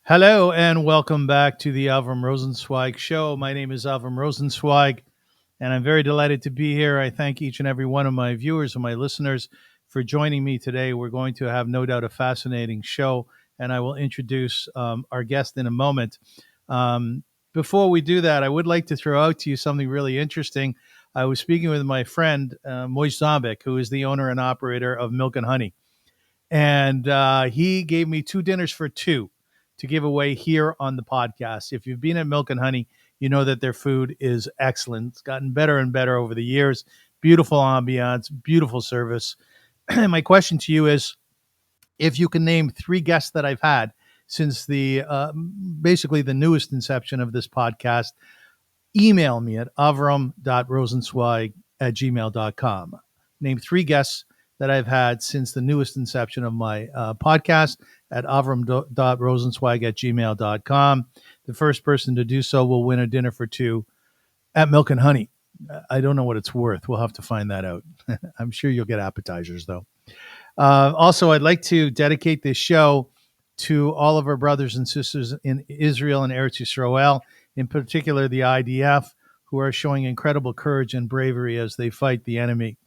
Hello and welcome back to the Avrum Rosensweig Show. My name is Avrum Rosensweig, and I'm very delighted to be here. I thank each and every one of my viewers and my listeners for joining me today. We're going to have no doubt a fascinating show, and I will introduce our guest in a moment. Um, Before we do that, I would like to throw out to you something really interesting. I was speaking with my friend, Moish Zombek, who is the owner and operator of Milk and Honey. And he gave me two dinners for two to give away here on the podcast. If you've been at Milk and Honey, you know that their food is excellent. It's gotten better and better over the years. Beautiful ambiance, beautiful service. My question to you is, if you can name three guests that I've had since the basically the newest inception of this podcast, email me at avram.rosensweig@gmail.com. Name three guests that I've had since the newest inception of my podcast at avram.rosensweig@gmail.com. The first person to do so will win a dinner for two at Milk and Honey. I don't know what it's worth. We'll have to find that out. I'm sure you'll get appetizers, though. Also, I'd like to dedicate this show to all of our brothers and sisters in Israel and Eretz Yisrael, in particular the IDF, who are showing incredible courage and bravery as they fight the enemy.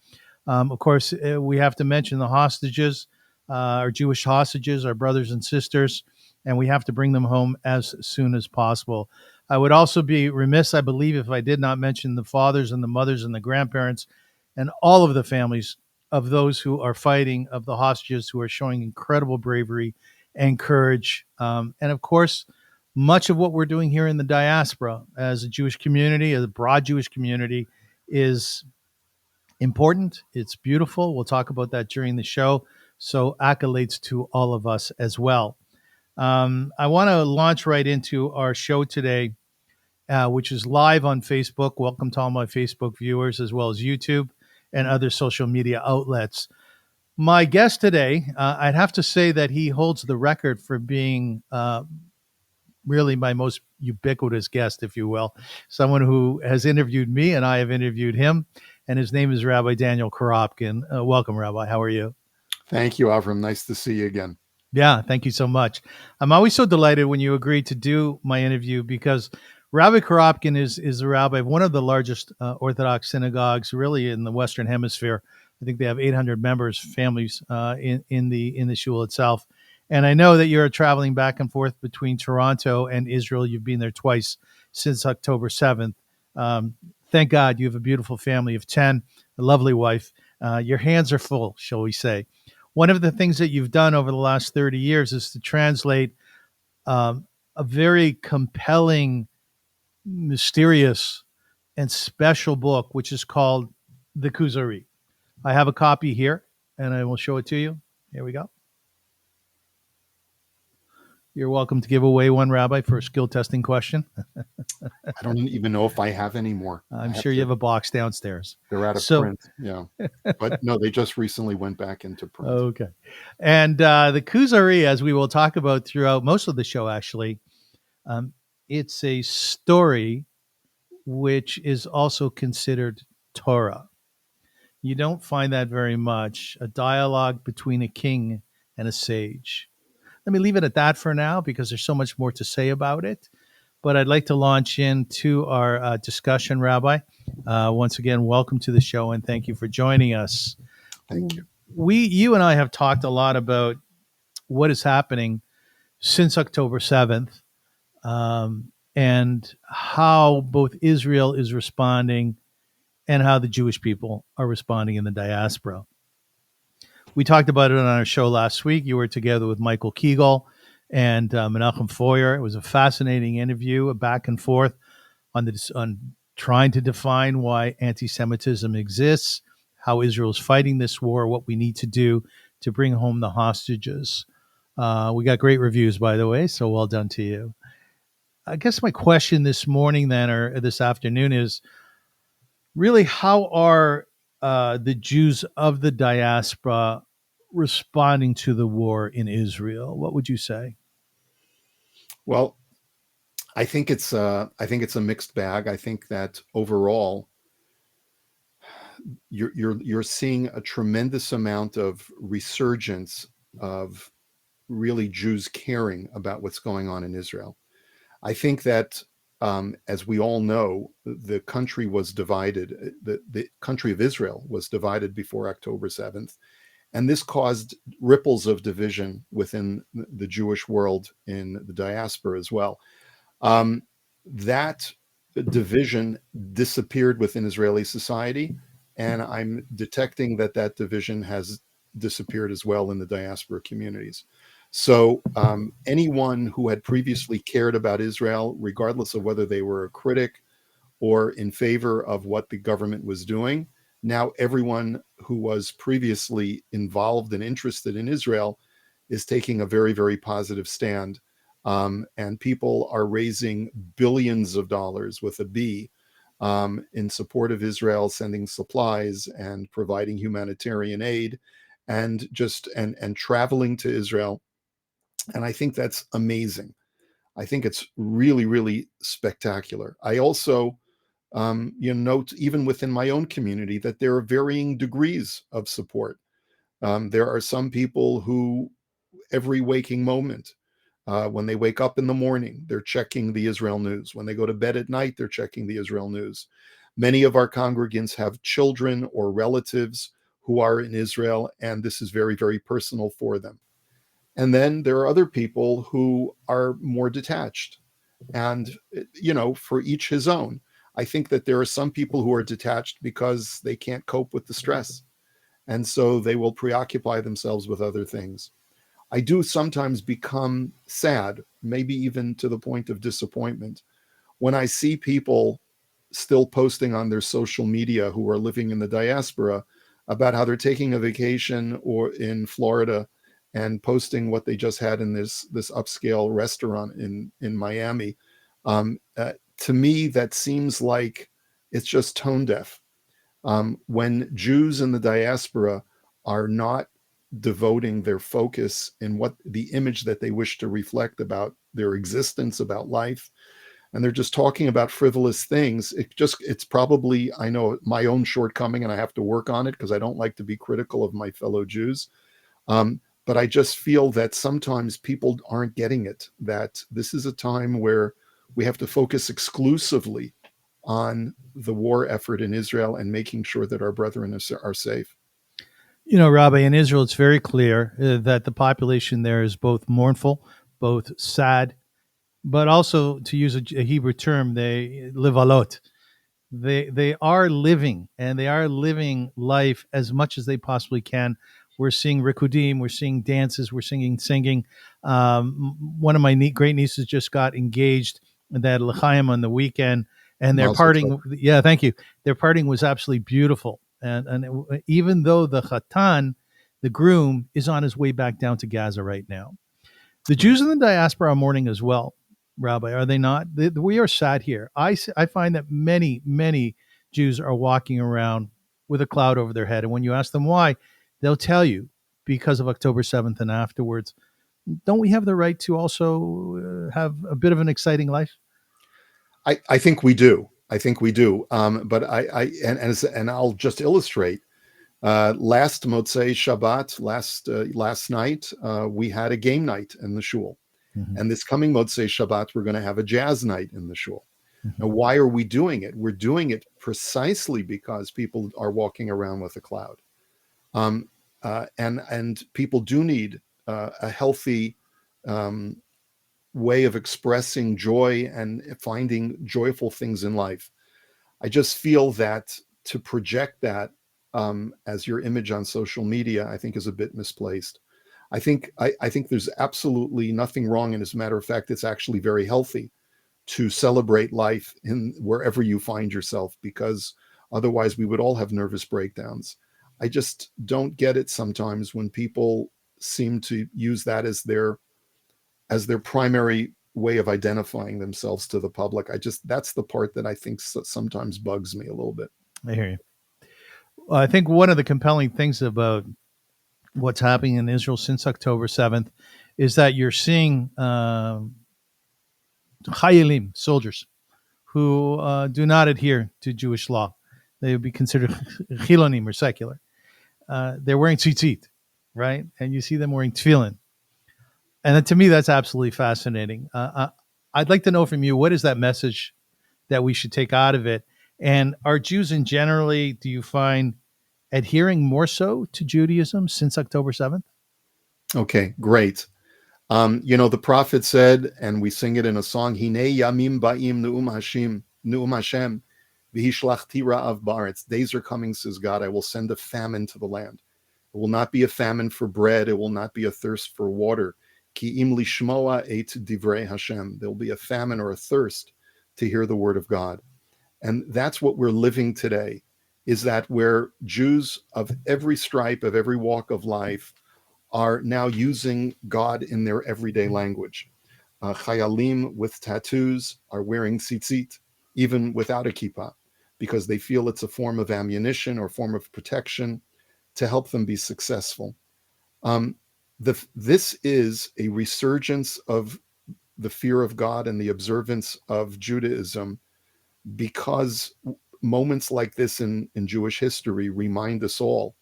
Of course, we have to mention the hostages, our Jewish hostages, our brothers and sisters, and we have to bring them home as soon as possible. I would also be remiss, I believe, if I did not mention the fathers and the mothers and the grandparents and all of the families of those who are fighting, of the hostages who are showing incredible bravery and courage. And of course, much of what we're doing here in the diaspora as a Jewish community, as a broad Jewish community, is important. It's beautiful. We'll talk about that during the show. So accolades to all of us as well. I want to launch right into our show today, which is live on Facebook. Welcome to all my Facebook viewers, as well as YouTube and other social media outlets. My guest today, I'd have to say that he holds the record for being really my most ubiquitous guest, if you will, someone who has interviewed me and I have interviewed him. And his name is Rabbi Daniel Korobkin. Welcome, Rabbi. How are you? Thank you, Avram. Nice to see you again. Yeah, thank you so much. I'm always so delighted when you agreed to do my interview because Rabbi Korobkin is the rabbi of one of the largest Orthodox synagogues really in the Western Hemisphere. I think they have 800 members, families in the shul itself. And I know that you're traveling back and forth between Toronto and Israel. You've been there twice since October 7th. Thank God you have a beautiful family of 10, a lovely wife. Your hands are full, shall we say. One of the things that you've done over the last 30 years is to translate a very compelling, mysterious, and special book, which is called the Kuzari. I have a copy here, and I will show it to you. Here we go. You're welcome to give away one, Rabbi, for a skill testing question. I don't even know if I have any more. I'm sure you have a box downstairs. They're out of print. Yeah. But no, they just recently went back into print. Okay. And the Kuzari, as we will talk about throughout most of the show, actually, it's a story which is also considered Torah. You don't find that very much, a dialogue between a king and a sage. Let me leave it at that for now because there's so much more to say about it. But I'd like to launch into our discussion, Rabbi. Once again, welcome to the show and thank you for joining us. Thank you. You and I have talked a lot about what is happening since October 7th and how both Israel is responding and how the Jewish people are responding in the diaspora. We talked about it on our show last week. You were together with Michael Kegel and Menachem Foyer. It was a fascinating interview, a back and forth on trying to define why anti-Semitism exists, how Israel is fighting this war, what we need to do to bring home the hostages. We got great reviews, by the way, so well done to you. I guess my question this morning then, or this afternoon, is really how are the Jews of the diaspora responding to the war in Israel? What would you say? Well, I think it's a mixed bag. I think that overall, you're seeing a tremendous amount of resurgence of really Jews caring about what's going on in Israel. I think that, as we all know, the country was divided. The country of Israel was divided before October 7th. And this caused ripples of division within the Jewish world in the diaspora as well. That division disappeared within Israeli society, and I'm detecting that that division has disappeared as well in the diaspora communities. So anyone who had previously cared about Israel, regardless of whether they were a critic or in favor of what the government was doing, now everyone who was previously involved and interested in Israel is taking a very, very positive stand. And people are raising billions of dollars with a B in support of Israel, sending supplies and providing humanitarian aid and and traveling to Israel. And I think that's amazing. I think it's really, really spectacular. I also note even within my own community that there are varying degrees of support. There are some people who every waking moment, when they wake up in the morning, they're checking the Israel news. When they go to bed at night, they're checking the Israel news. Many of our congregants have children or relatives who are in Israel, and this is very, very personal for them. And then there are other people who are more detached. And, for each his own. I think that there are some people who are detached because they can't cope with the stress. And so they will preoccupy themselves with other things. I do sometimes become sad, maybe even to the point of disappointment, when I see people still posting on their social media who are living in the diaspora about how they're taking a vacation or in Florida and posting what they just had in this upscale restaurant in Miami. To me, that seems like it's just tone deaf. When Jews in the diaspora are not devoting their focus in what the image that they wish to reflect about their existence, about life, and they're just talking about frivolous things, it's probably, I know, my own shortcoming, and I have to work on it because I don't like to be critical of my fellow Jews. But I just feel that sometimes people aren't getting it, that this is a time where we have to focus exclusively on the war effort in Israel and making sure that our brethren are safe. Rabbi, in Israel, it's very clear that the population there is both mournful, both sad, but also, to use a Hebrew term, they live alot. They are living, and they are living life as much as they possibly can. We're seeing rikudim, we're seeing dances, we're singing. One of my great nieces just got engaged at L'chaim on the weekend, and their Mazel tov. parting, yeah, thank you. Their parting was absolutely beautiful. Even though the chatan, the groom, is on his way back down to Gaza right now, the Jews in the diaspora are mourning as well. Rabbi, are they not? We are sad here. I find that many, many Jews are walking around with a cloud over their head. And when you ask them why, they'll tell you because of October 7th and afterwards. Don't we have the right to also have a bit of an exciting life? I think we do. I think we do. But and I'll just illustrate. Last Motzei Shabbat, last night, we had a game night in the shul. Mm-hmm. And this coming Motzei Shabbat, we're going to have a jazz night in the shul. Mm-hmm. Now, why are we doing it? We're doing it precisely because people are walking around with a cloud. And people do need a healthy way of expressing joy and finding joyful things in life. I just feel that to project that as your image on social media, I think is a bit misplaced. I think there's absolutely nothing wrong, and as a matter of fact, it's actually very healthy to celebrate life in wherever you find yourself, because otherwise we would all have nervous breakdowns. I just don't get it sometimes when people seem to use that as their primary way of identifying themselves to the public. That's the part that I think sometimes bugs me a little bit. I hear you. Well, I think one of the compelling things about what's happening in Israel since October 7th is that you're seeing Chayalim, soldiers, who do not adhere to Jewish law. They would be considered chilonim or secular. They're wearing tzitzit, right? And you see them wearing tefillin. And to me, that's absolutely fascinating. I'd like to know from you, what is that message that we should take out of it? And are Jews in generally, do you find adhering more so to Judaism since October 7th? Okay, great. The prophet said, and we sing it in a song, Hinei yamim ba'im nu'um Hashem, v'hishlachti ra'av ba'aretz. Days are coming, says God, I will send a famine to the land. It will not be a famine for bread. It will not be a thirst for water. Ki im lishmoa et divrei Hashem. There will be a famine or a thirst to hear the word of God. And that's what we're living today, is that where Jews of every stripe, of every walk of life, are now using God in their everyday language. Chayalim with tattoos are wearing tzitzit, even without a kippah, because they feel it's a form of ammunition or form of protection to help them be successful. This is a resurgence of the fear of God and the observance of Judaism, because moments like this in Jewish history remind us all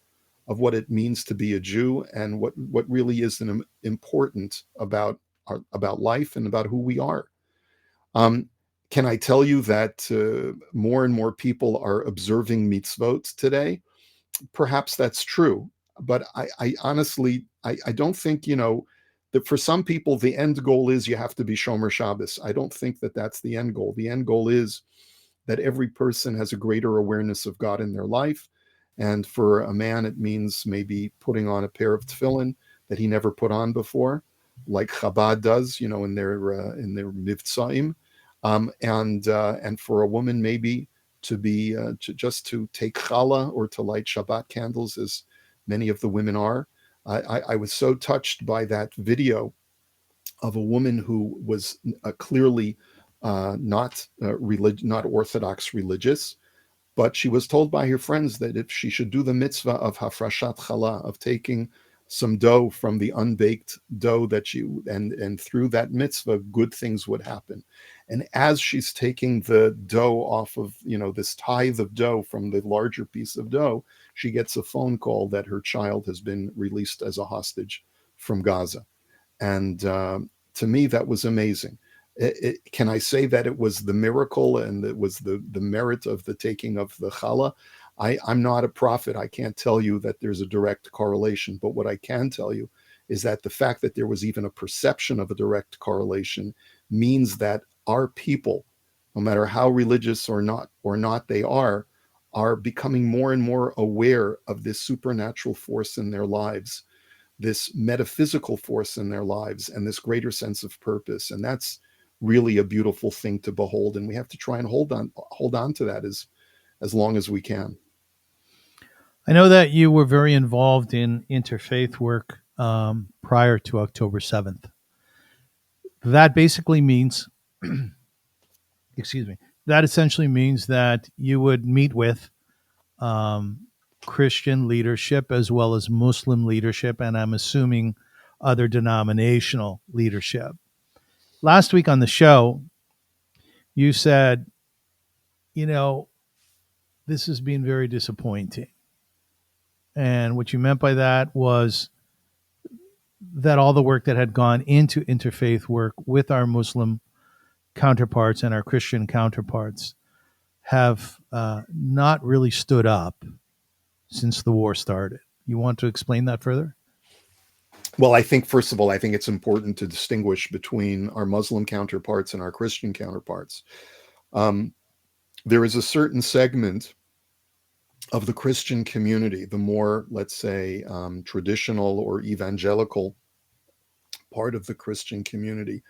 of what it means to be a Jew and what really is important about life and about who we are. Can I tell you that more and more people are observing mitzvot today? Perhaps that's true, but I honestly I don't think that for some people the end goal is you have to be Shomer Shabbos. I don't think that that's the end goal. The end goal is that every person has a greater awareness of God in their life. And for a man, it means maybe putting on a pair of tefillin that he never put on before, like Chabad does, in their mivtzaim. And for a woman, maybe to be to take challah or to light Shabbat candles, as many of the women are. I was so touched by that video of a woman who was clearly not Orthodox religious, but she was told by her friends that if she should do the mitzvah of hafrashat challah, of taking some dough from the unbaked dough and through that mitzvah, good things would happen. And as she's taking the dough off of, this tithe of dough from the larger piece of dough, she gets a phone call that her child has been released as a hostage from Gaza. And to me, that was amazing. Can I say that it was the miracle and it was the merit of the taking of the challah? I'm not a prophet. I can't tell you that there's a direct correlation. But what I can tell you is that the fact that there was even a perception of a direct correlation means that our people, no matter how religious or not they are becoming more and more aware of this supernatural force in their lives, this metaphysical force in their lives, and this greater sense of purpose. And that's really a beautiful thing to behold. And we have to try and hold on to that as long as we can. I know that you were very involved in interfaith work prior to October 7th. That basically means, that essentially means that you would meet with Christian leadership as well as Muslim leadership, and I'm assuming other denominational leadership. Last week on the show, you said, this has been very disappointing. And what you meant by that was that all the work that had gone into interfaith work with our Muslim counterparts and our Christian counterparts have not really stood up since the war started. You want to explain that further? Well, I think, first of all, I think it's important to distinguish between our Muslim counterparts and our Christian counterparts. There is a certain segment of the Christian community, the more, let's say, traditional or evangelical part of the Christian community,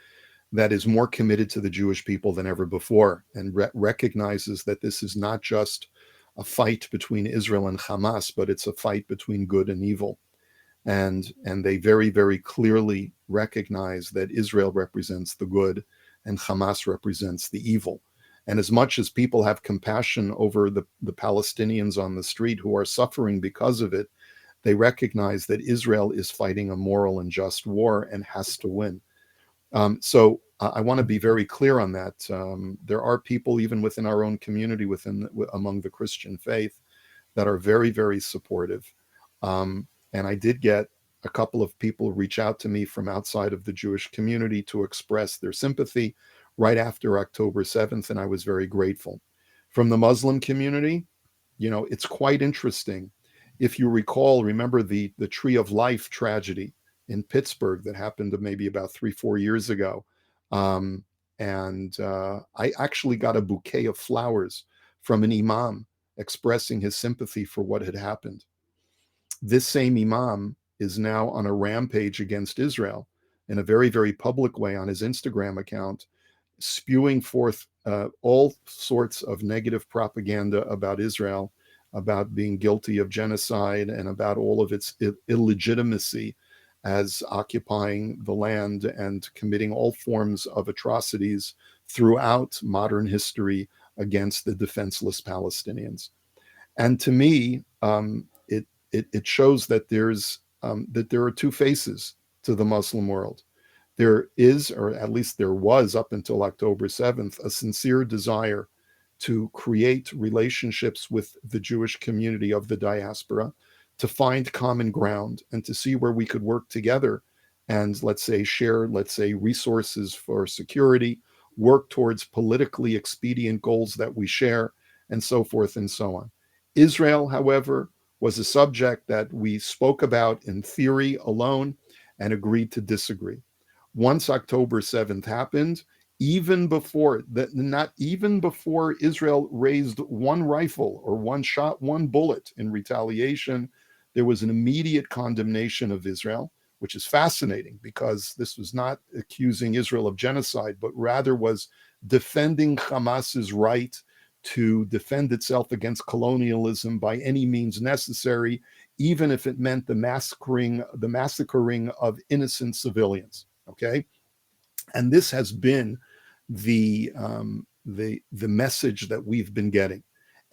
that is more committed to the Jewish people than ever before, and recognizes that this is not just a fight between Israel and Hamas, but it's a fight between good and evil. And they very, very clearly recognize that Israel represents the good and Hamas represents the evil. And as much as people have compassion over the Palestinians on the street who are suffering because of it, they recognize that Israel is fighting a moral and just war and has to win. So I want to be very clear on that. There are people even within our own community, among the Christian faith, that are very, very supportive. And I did get a couple of people reach out to me from outside of the Jewish community to express their sympathy right after October 7th, and I was very grateful. From the Muslim community, it's quite interesting. If you remember the Tree of Life tragedy in Pittsburgh that happened maybe about 3-4 years ago. I actually got a bouquet of flowers from an imam expressing his sympathy for what had happened. This same imam is now on a rampage against Israel in a very, very public way on his Instagram account, spewing forth all sorts of negative propaganda about Israel, about being guilty of genocide, and about all of its illegitimacy as occupying the land and committing all forms of atrocities throughout modern history against the defenseless Palestinians. And to me, it shows that there are two faces to the Muslim world. There is, or at least there was up until October 7th, a sincere desire to create relationships with the Jewish community of the diaspora, to find common ground and to see where we could work together and, share resources for security, work towards politically expedient goals that we share, and so forth and so on. Israel, however, was a subject that we spoke about in theory alone and agreed to disagree. Once October 7th happened, not even before Israel raised one rifle or one shot, one bullet in retaliation, there was an immediate condemnation of Israel, which is fascinating because this was not accusing Israel of genocide, but rather was defending Hamas's right to defend itself against colonialism by any means necessary, even if it meant the massacring of innocent civilians. Okay, and this has been the message that we've been getting.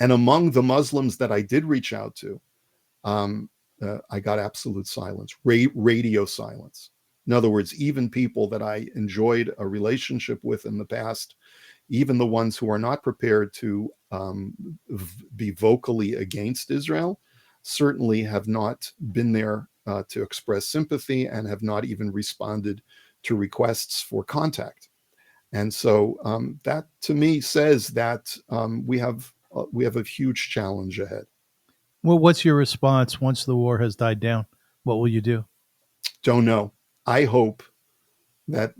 And among the Muslims that I did reach out to, I got absolute silence, radio silence. In other words, even people that I enjoyed a relationship with in the past, even the ones who are not prepared to be vocally against Israel, certainly have not been there to express sympathy and have not even responded to requests for contact. And so that to me says that we have a huge challenge ahead. Well, what's your response once the war has died down? What will you do? Don't know. I hope that,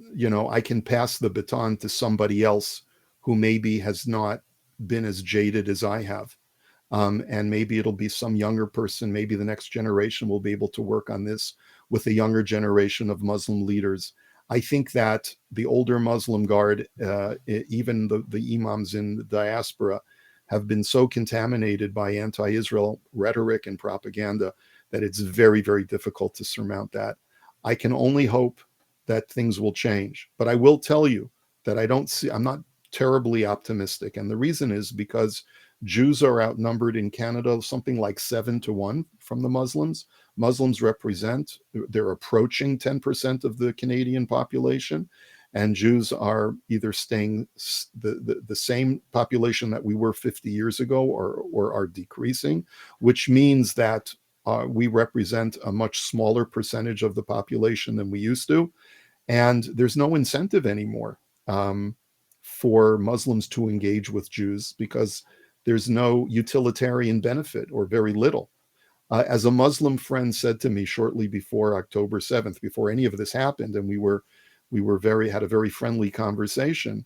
I can pass the baton to somebody else who maybe has not been as jaded as I have. And maybe it'll be some younger person. Maybe the next generation will be able to work on this with a younger generation of Muslim leaders. I think that the older Muslim guard, even the imams in the diaspora, have been so contaminated by anti-Israel rhetoric and propaganda that it's very, very difficult to surmount that. I can only hope that things will change. But I will tell you that I'm not terribly optimistic. And the reason is because Jews are outnumbered in Canada something like 7-1 from the Muslims. Muslims they're approaching 10% of the Canadian population. And Jews are either staying the same population that we were 50 years ago or are decreasing, which means that we represent a much smaller percentage of the population than we used to. And there's no incentive anymore for Muslims to engage with Jews because there's no utilitarian benefit or very little. As a Muslim friend said to me shortly before October 7th, before any of this happened, and we had a very friendly conversation,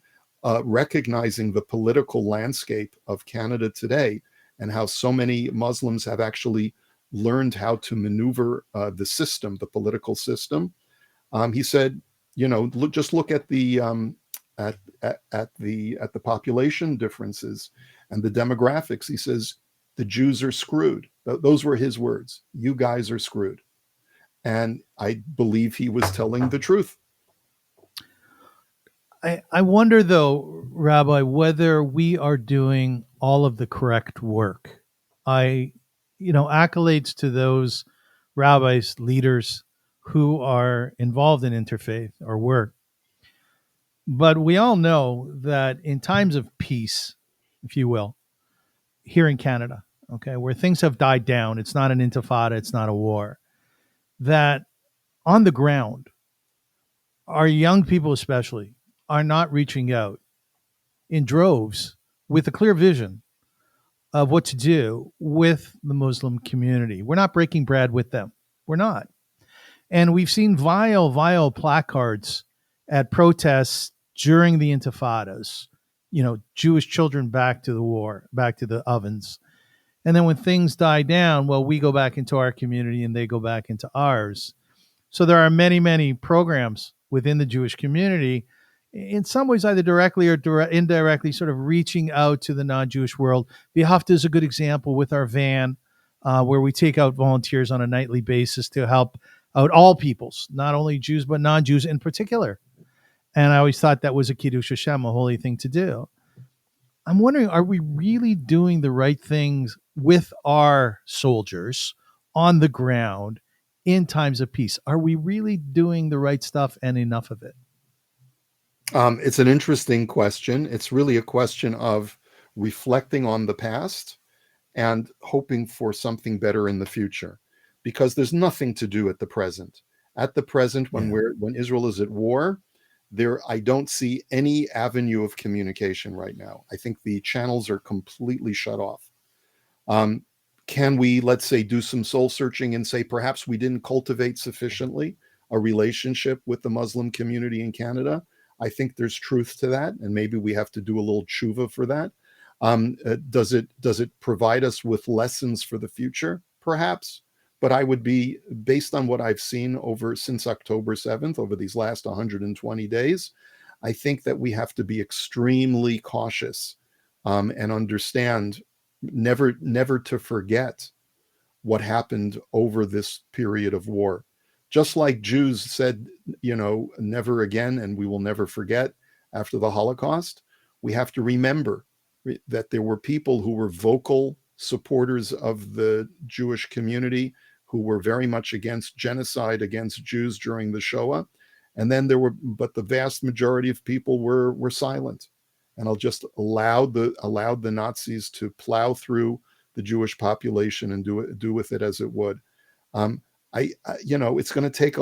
recognizing the political landscape of Canada today and how so many Muslims have actually learned how to maneuver the political system. He said, just look at the population differences and the demographics. He says the Jews are screwed. Those were his words. You guys are screwed. And I believe he was telling the truth. I wonder, though, Rabbi, whether we are doing all of the correct work. Accolades to those rabbis, leaders who are involved in interfaith or work. But we all know that in times of peace, if you will, here in Canada, okay, where things have died down, it's not an intifada, it's not a war, that on the ground, our young people especially are not reaching out in droves with a clear vision of what to do with the Muslim community. We're not breaking bread with them. We're not. And we've seen vile placards at protests during the intifadas, Jewish children back to the war, back to the ovens. And then when things die down, well, we go back into our community and they go back into ours. So there are many, many programs within the Jewish community, in some ways, either directly or indirectly, sort of reaching out to the non-Jewish world. The Hafta is a good example with our van, where we take out volunteers on a nightly basis to help out all peoples, not only Jews, but non-Jews in particular. And I always thought that was a Kiddush Hashem, a holy thing to do. I'm wondering, are we really doing the right things with our soldiers on the ground in times of peace? Are we really doing the right stuff and enough of it? It's an interesting question. It's really a question of reflecting on the past and hoping for something better in the future, because there's nothing to do at the present. At the present, when Israel is at war, I don't see any avenue of communication right now. I think the channels are completely shut off. Can we, let's say, do some soul searching and say perhaps we didn't cultivate sufficiently a relationship with the Muslim community in Canada? I think there's truth to that, and maybe we have to do a little tshuva for that. Does it provide us with lessons for the future? Perhaps. But I would be, based on what I've seen since October 7th, over these last 120 days, I think that we have to be extremely cautious and understand never to forget what happened over this period of war. Just like Jews said, never again, and we will never forget after the Holocaust, we have to remember that there were people who were vocal supporters of the Jewish community, who were very much against genocide against Jews during the Shoah. And then but the vast majority of people were silent. And I'll just allowed the Nazis to plow through the Jewish population and do with it as it would. It's going to take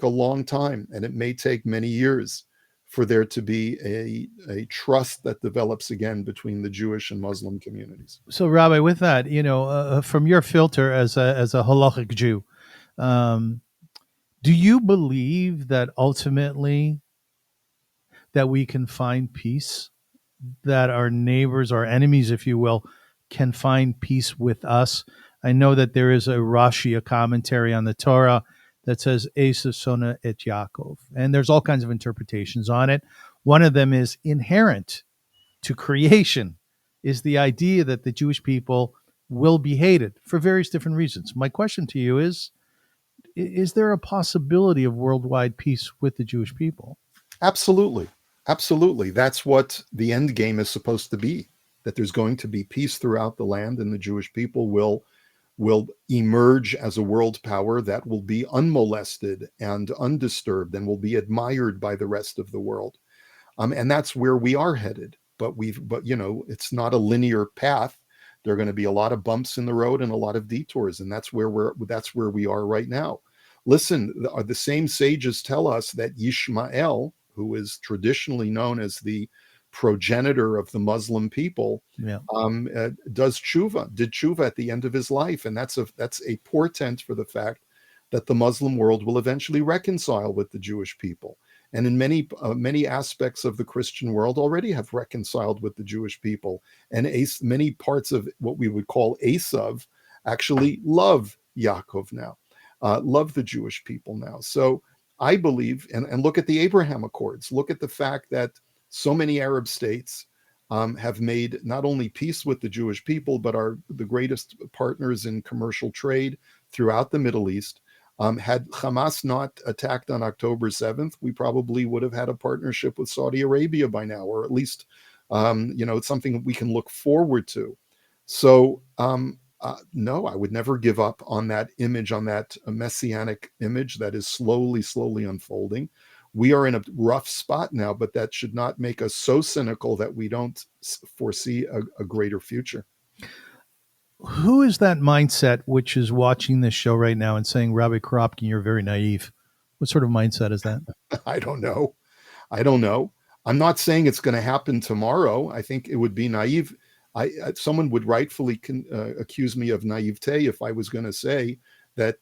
a long time, and it may take many years for there to be a trust that develops again between the Jewish and Muslim communities. So, Rabbi, with that, from your filter as a halachic Jew, do you believe that ultimately that we can find peace, that our neighbors, our enemies, if you will, can find peace with us? I know that there is a Rashi, a commentary on the Torah, that says Esav Sona et Yaakov, and there's all kinds of interpretations on it. One of them is inherent to creation, is the idea that the Jewish people will be hated for various different reasons. My question to you is there a possibility of worldwide peace with the Jewish people? Absolutely. Absolutely. That's what the end game is supposed to be, that there's going to be peace throughout the land, and the Jewish people will emerge as a world power that will be unmolested and undisturbed and will be admired by the rest of the world. And that's where we are headed. But it's not a linear path. There are going to be a lot of bumps in the road and a lot of detours, and that's where we are right now. Listen, the same sages tell us that Yishmael, who is traditionally known as the progenitor of the Muslim people, did tshuva at the end of his life, and that's a portent for the fact that the Muslim world will eventually reconcile with the Jewish people, and in many aspects of the Christian world already have reconciled with the Jewish people, and many parts of what we would call Esav actually love Yaakov now, love the Jewish people now. So I believe, and look at the Abraham Accords, look at the fact that so many Arab states have made not only peace with the Jewish people, but are the greatest partners in commercial trade throughout the Middle East. Had Hamas not attacked on October 7th, we probably would have had a partnership with Saudi Arabia by now, or at least, it's something we can look forward to. So, no, I would never give up on that image, on that messianic image that is slowly unfolding. We are in a rough spot now, but that should not make us so cynical that we don't foresee a greater future. Who is that mindset which is watching this show right now and saying, Rabbi Korobkin, you're very naive? What sort of mindset is that? I don't know. I don't know. I'm not saying it's going to happen tomorrow. I think it would be naive. Someone would rightfully accuse me of naivete if I was going to say that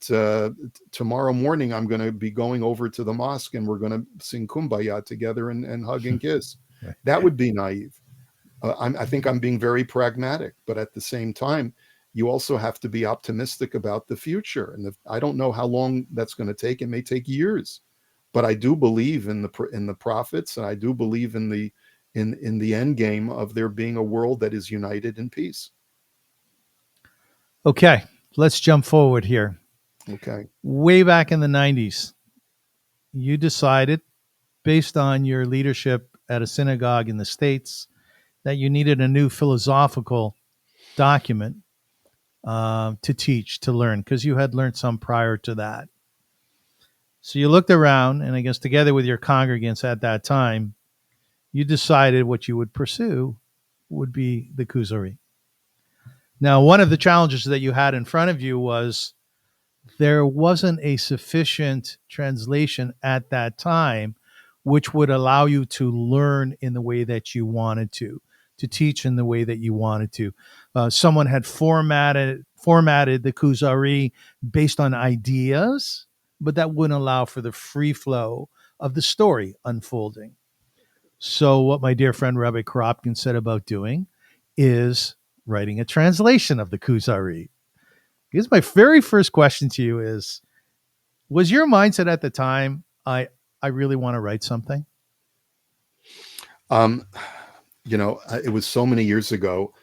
tomorrow morning I'm going to be going over to the mosque and we're going to sing Kumbaya together and hug and kiss. Right. That would be naive. I think I'm being very pragmatic, but at the same time, you also have to be optimistic about the future. And I don't know how long that's going to take. It may take years, but I do believe in the prophets, and I do believe in the end game of there being a world that is united in peace. Okay, let's jump forward here. Okay. Way back in the 90s, you decided, based on your leadership at a synagogue in the States, that you needed a new philosophical document to teach, to learn, because you had learned some prior to that. So you looked around, and I guess together with your congregants at that time, you decided what you would pursue would be the Kuzari. Now, one of the challenges that you had in front of you was there wasn't a sufficient translation at that time which would allow you to learn in the way that you wanted to teach in the way that you wanted to. Someone had formatted the Kuzari based on ideas, but that wouldn't allow for the free flow of the story unfolding. So what my dear friend Rabbi Korobkin said about doing is writing a translation of the Kuzari. I guess my very first question to you is, was your mindset at the time, I really want to write something? It was so many years ago.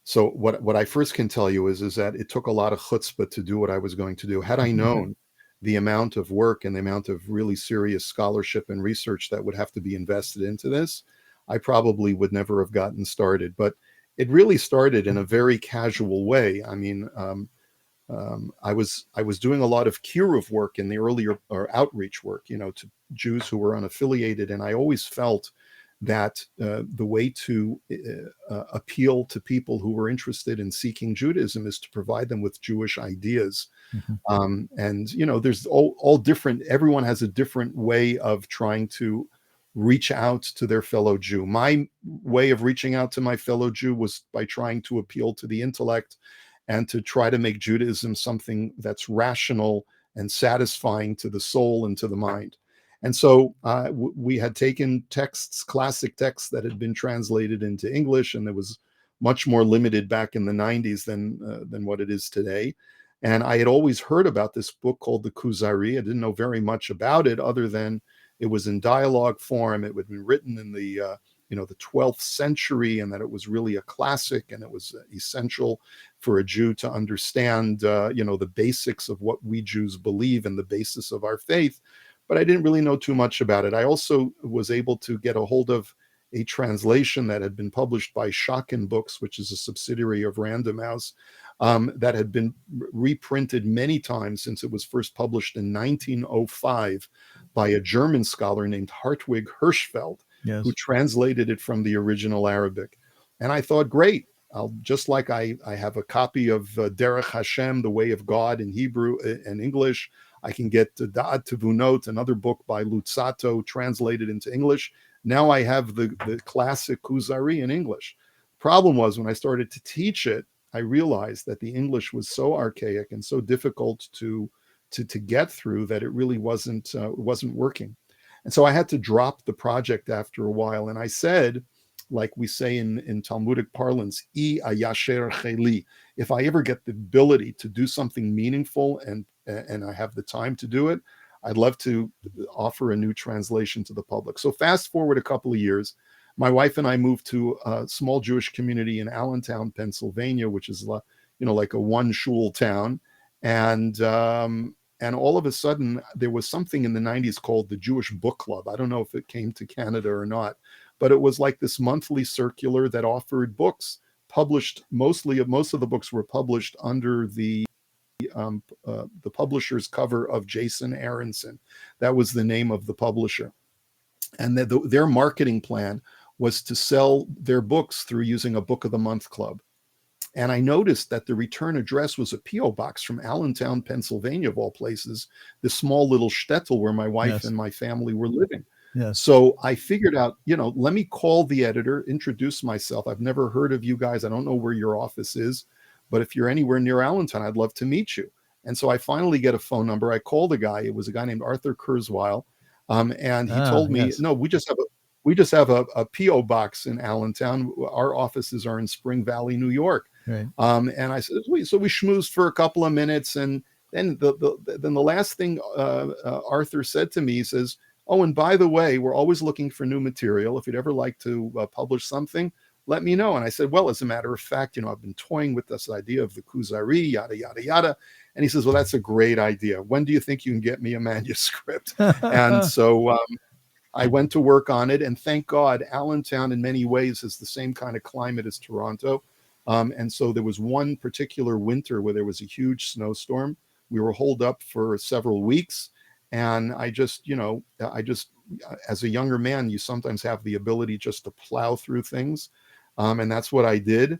So what I first can tell you is that it took a lot of chutzpah to do what I was going to do. Had I known the amount of work and the amount of really serious scholarship and research that would have to be invested into this, I probably would never have gotten started. But it really started in a very casual way. I mean, I was doing a lot of kiruv work in the earlier or outreach work, to Jews who were unaffiliated, and I always felt that the way to appeal to people who were interested in seeking Judaism is to provide them with Jewish ideas. And there's all different. Everyone has a different way of trying to reach out to their fellow Jew. My way of reaching out to my fellow Jew was by trying to appeal to the intellect and to try to make Judaism something that's rational and satisfying to the soul and to the mind. And so we had taken classic texts that had been translated into English, and it was much more limited back in the 90s than what it is today. And I had always heard about this book called the Kuzari. I didn't know very much about it other than it was in dialogue form. It had been written in the 12th century, and that it was really a classic, and it was essential for a Jew to understand, the basics of what we Jews believe and the basis of our faith. But I didn't really know too much about it. I also was able to get a hold of a translation that had been published by Schocken Books, which is a subsidiary of Random House, that had been reprinted many times since it was first published in 1905 by a German scholar named Hartwig Hirschfeld, Yes. who translated it from the original Arabic. And I thought, great, just like I have a copy of Derech Hashem, The Way of God in Hebrew and English, I can get Da'at Tevunot, another book by Luzzatto, translated into English. Now I have the classic Kuzari in English. Problem was, when I started to teach it, I realized that the English was so archaic and so difficult to get through that it really wasn't working. And so I had to drop the project after a while. And I said, like we say in Talmudic parlance, I ayasher cheli. If I ever get the ability to do something meaningful and I have the time to do it, I'd love to offer a new translation to the public. So fast forward a couple of years, my wife and I moved to a small Jewish community in Allentown, Pennsylvania, which is like a one shul town. And all of a sudden, there was something in the 90s called the Jewish Book Club. I don't know if it came to Canada or not, but it was like this monthly circular that offered books published. Most of the books were published under the publisher's cover of Jason Aronson. That was the name of the publisher. And their marketing plan was to sell their books through using a Book of the Month club. And I noticed that the return address was a P.O. box from Allentown, Pennsylvania, of all places, this small little shtetl where my wife Yes. and my family were living. Yes. So I figured out, let me call the editor, introduce myself. I've never heard of you guys. I don't know where your office is, but if you're anywhere near Allentown, I'd love to meet you. And so I finally get a phone number. I call the guy. It was a guy named Arthur Kurzweil. And he told me, Yes. no, we just have a P.O. box in Allentown. Our offices are in Spring Valley, New York. Right. And I said, so we schmoozed for a couple of minutes. And then the last thing Arthur said to me, he says, oh, and by the way, we're always looking for new material. If you'd ever like to publish something, let me know. And I said, well, as a matter of fact, I've been toying with this idea of the Kuzari, yada, yada, yada. And he says, well, that's a great idea. When do you think you can get me a manuscript? And so I went to work on it. And thank God, Allentown in many ways is the same kind of climate as Toronto. And so there was one particular winter where there was a huge snowstorm. We were holed up for several weeks. And I just, as a younger man, you sometimes have the ability just to plow through things. And that's what I did.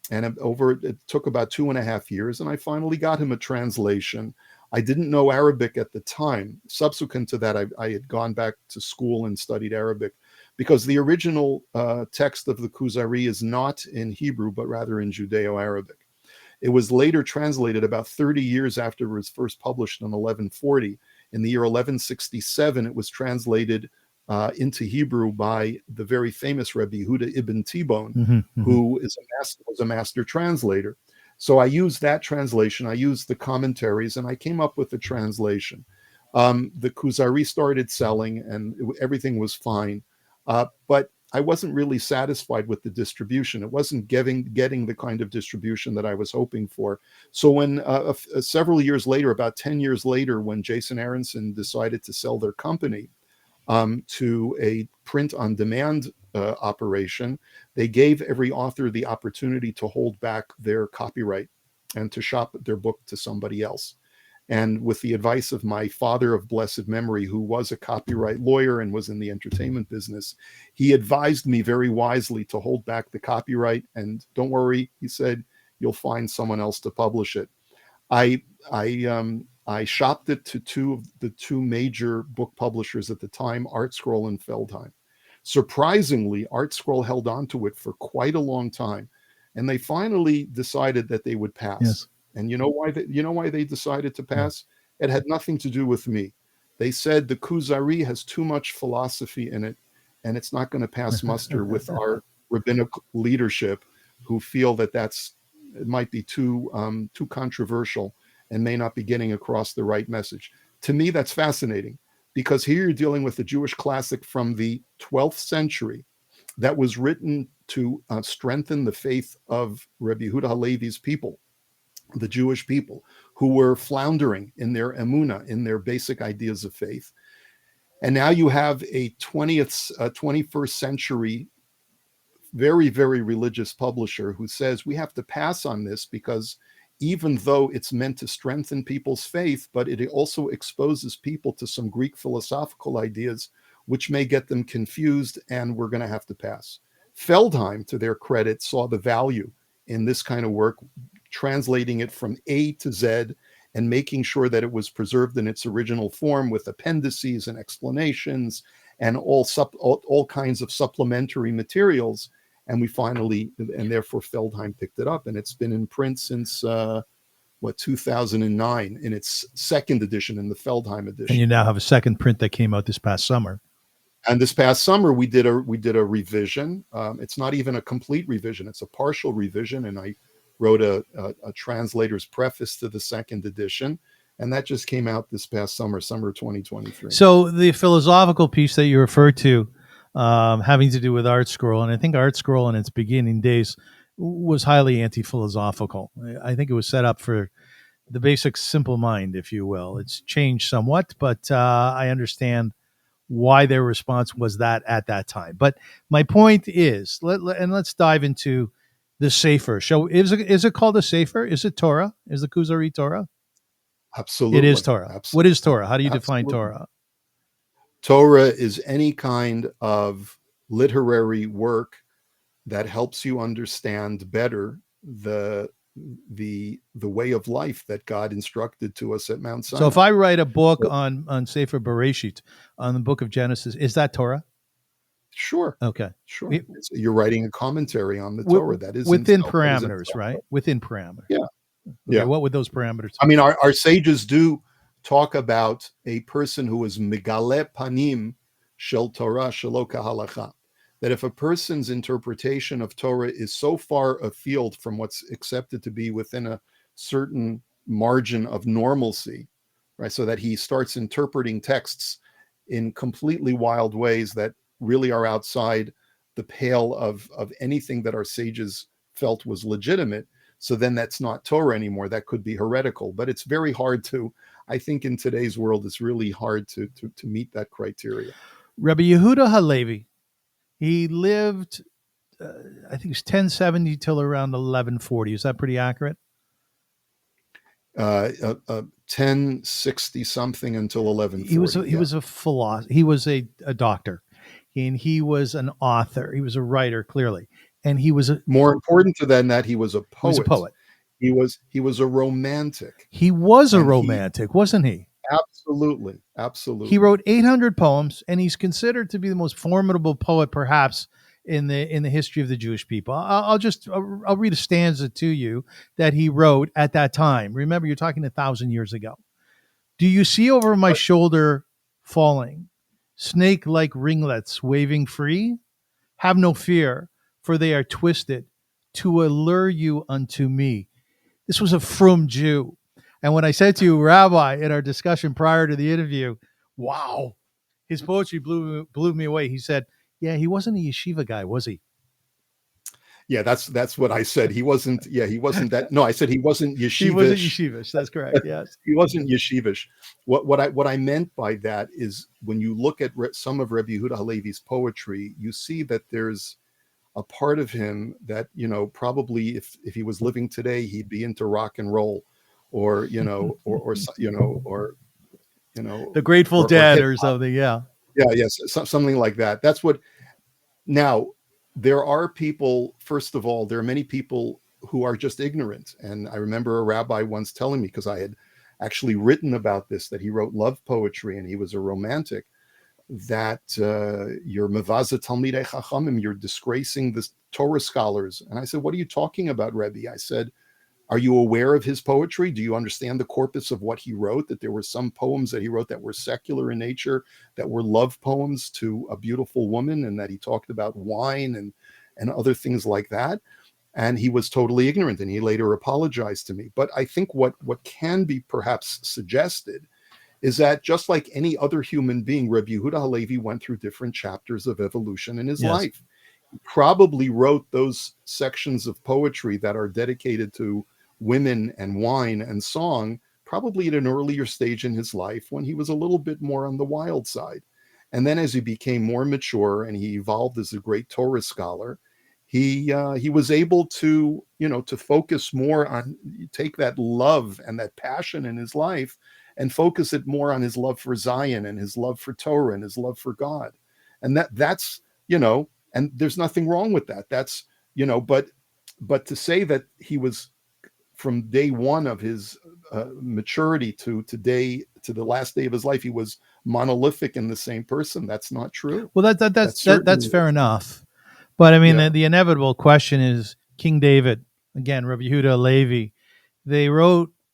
And it took about 2.5 years. And I finally got him a translation. I didn't know Arabic at the time. Subsequent to that, I had gone back to school and studied Arabic, because the original text of the Kuzari is not in Hebrew, but rather in Judeo-Arabic. It was later translated about 30 years after it was first published in 1140. In the year 1167, it was translated into Hebrew by the very famous Rabbi Yehuda ibn Tibon, who was a master translator. So I used that translation, I used the commentaries, and I came up with the translation. The Kuzari started selling, and everything was fine. But I wasn't really satisfied with the distribution. It wasn't getting the kind of distribution that I was hoping for. So when several years later, about 10 years later, when Jason Aronson decided to sell their company to a print-on-demand operation, they gave every author the opportunity to hold back their copyright and to shop their book to somebody else. And with the advice of my father of blessed memory, who was a copyright lawyer and was in the entertainment business, he advised me very wisely to hold back the copyright. And don't worry, he said, you'll find someone else to publish it. I shopped it to the two major book publishers at the time, ArtScroll and Feldheim. Surprisingly, ArtScroll held on to it for quite a long time, and they finally decided that they would pass. Yes. And you know why they decided to pass? It had nothing to do with me. They said the Kuzari has too much philosophy in it, and it's not going to pass muster with our rabbinic leadership, who feel that it might be too controversial and may not be getting across the right message. To me, that's fascinating, because here you're dealing with a Jewish classic from the 12th century that was written to strengthen the faith of Rabbi Yehuda HaLevi's people, the Jewish people, who were floundering in their emunah, in their basic ideas of faith. And now you have a 21st century, very, very religious publisher who says we have to pass on this, because even though it's meant to strengthen people's faith, but it also exposes people to some Greek philosophical ideas, which may get them confused, and we're going to have to pass. Feldheim, to their credit, saw the value in this kind of work, translating it from A to Z and making sure that it was preserved in its original form with appendices and explanations and all kinds of supplementary materials. And therefore Feldheim picked it up, and it's been in print since 2009 in its second edition, in the Feldheim edition. And you now have a second print that came out this past summer. And this past summer we did a revision. It's not even a complete revision; it's a partial revision. And I wrote a translator's preface to the second edition, and that just came out this past summer 2023. So the philosophical piece that you referred to, having to do with ArtScroll, and I think ArtScroll in its beginning days was highly anti-philosophical. I think it was set up for the basic simple mind, if you will. It's changed somewhat, but I understand why their response was that at that time. But my point is, let's dive into the Sefer. Is it called a Sefer? Is it Torah? Is the Kuzari Torah? Absolutely. It is Torah. Absolutely. What is Torah? How do you define Torah? Torah is any kind of literary work that helps you understand better the way of life that God instructed to us at Mount Sinai. So if I write a book on Sefer Bereshit, on the book of Genesis, is that Torah? Sure. Okay. Sure. You're writing a commentary on the Torah. That is within parameters, right? Within parameters. Yeah. Okay. Yeah. What would those parameters be? I mean, our sages do talk about a person who is megale panim shel Torah shelo kahalacha. That if a person's interpretation of Torah is so far afield from what's accepted to be within a certain margin of normalcy, right? So that he starts interpreting texts in completely wild ways that really are outside the pale of anything that our sages felt was legitimate. So then that's not Torah anymore. That could be heretical. But it's very hard to, I think in today's world, it's really hard to meet that criteria. Rabbi Yehuda HaLevi, he lived, I think it was 1070 till around 1140. Is that pretty accurate? 1060 something until 1140. He was a philosopher. He was a doctor, and he was an author. He was a writer, clearly, and he was more important to that. He was a poet. He was a poet. He was a romantic. He was a romantic, wasn't he? Absolutely. He wrote 800 poems, and he's considered to be the most formidable poet, perhaps, in the history of the Jewish people. I'll read a stanza to you that he wrote at that time. Remember, you're talking 1,000 years ago. Do you see over my shoulder falling, snake-like ringlets waving free? Have no fear, for they are twisted to allure you unto me. This was a frum Jew. And when I said to you, Rabbi, in our discussion prior to the interview, wow, his poetry blew me away. He said, yeah, he wasn't a yeshiva guy, was he? Yeah, that's what I said. He wasn't that. No, I said he wasn't yeshivish. He wasn't yeshivish. That's correct. Yes. He wasn't yeshivish. What I meant by that is when you look at some of Rabbi Yehuda HaLevi's poetry, you see that there's a part of him that, probably if he was living today, he'd be into rock and roll, or the Grateful Dead or something. Yeah. Yeah. Yes. Something like that. That's what. Now, there are people. First of all, there are many people who are just ignorant. And I remember a rabbi once telling me, because I had actually written about this, that he wrote love poetry and he was a romantic, that you're mevaza talmidei chachamim, you're disgracing the Torah scholars. And I said, what are you talking about, Rebbe? I said, are you aware of his poetry? Do you understand the corpus of what he wrote? That there were some poems that he wrote that were secular in nature, that were love poems to a beautiful woman, and that he talked about wine and other things like that. And he was totally ignorant, and he later apologized to me. But I think what can be perhaps suggested is that just like any other human being, Rabbi Yehuda HaLevi went through different chapters of evolution in his life. He probably wrote those sections of poetry that are dedicated to women and wine and song, probably at an earlier stage in his life when he was a little bit more on the wild side. And then as he became more mature and he evolved as a great Torah scholar, he was able to focus more on, take that love and that passion in his life and focus it more on his love for Zion and his love for Torah and his love for God. And that's, and there's nothing wrong with that. That's, but to say that he was from day one of his maturity to today, to the last day of his life, he was monolithic in the same person. That's not true. Well, that's fair enough. But I mean, the inevitable question is King David, again, Rabbi Yehuda HaLevi, they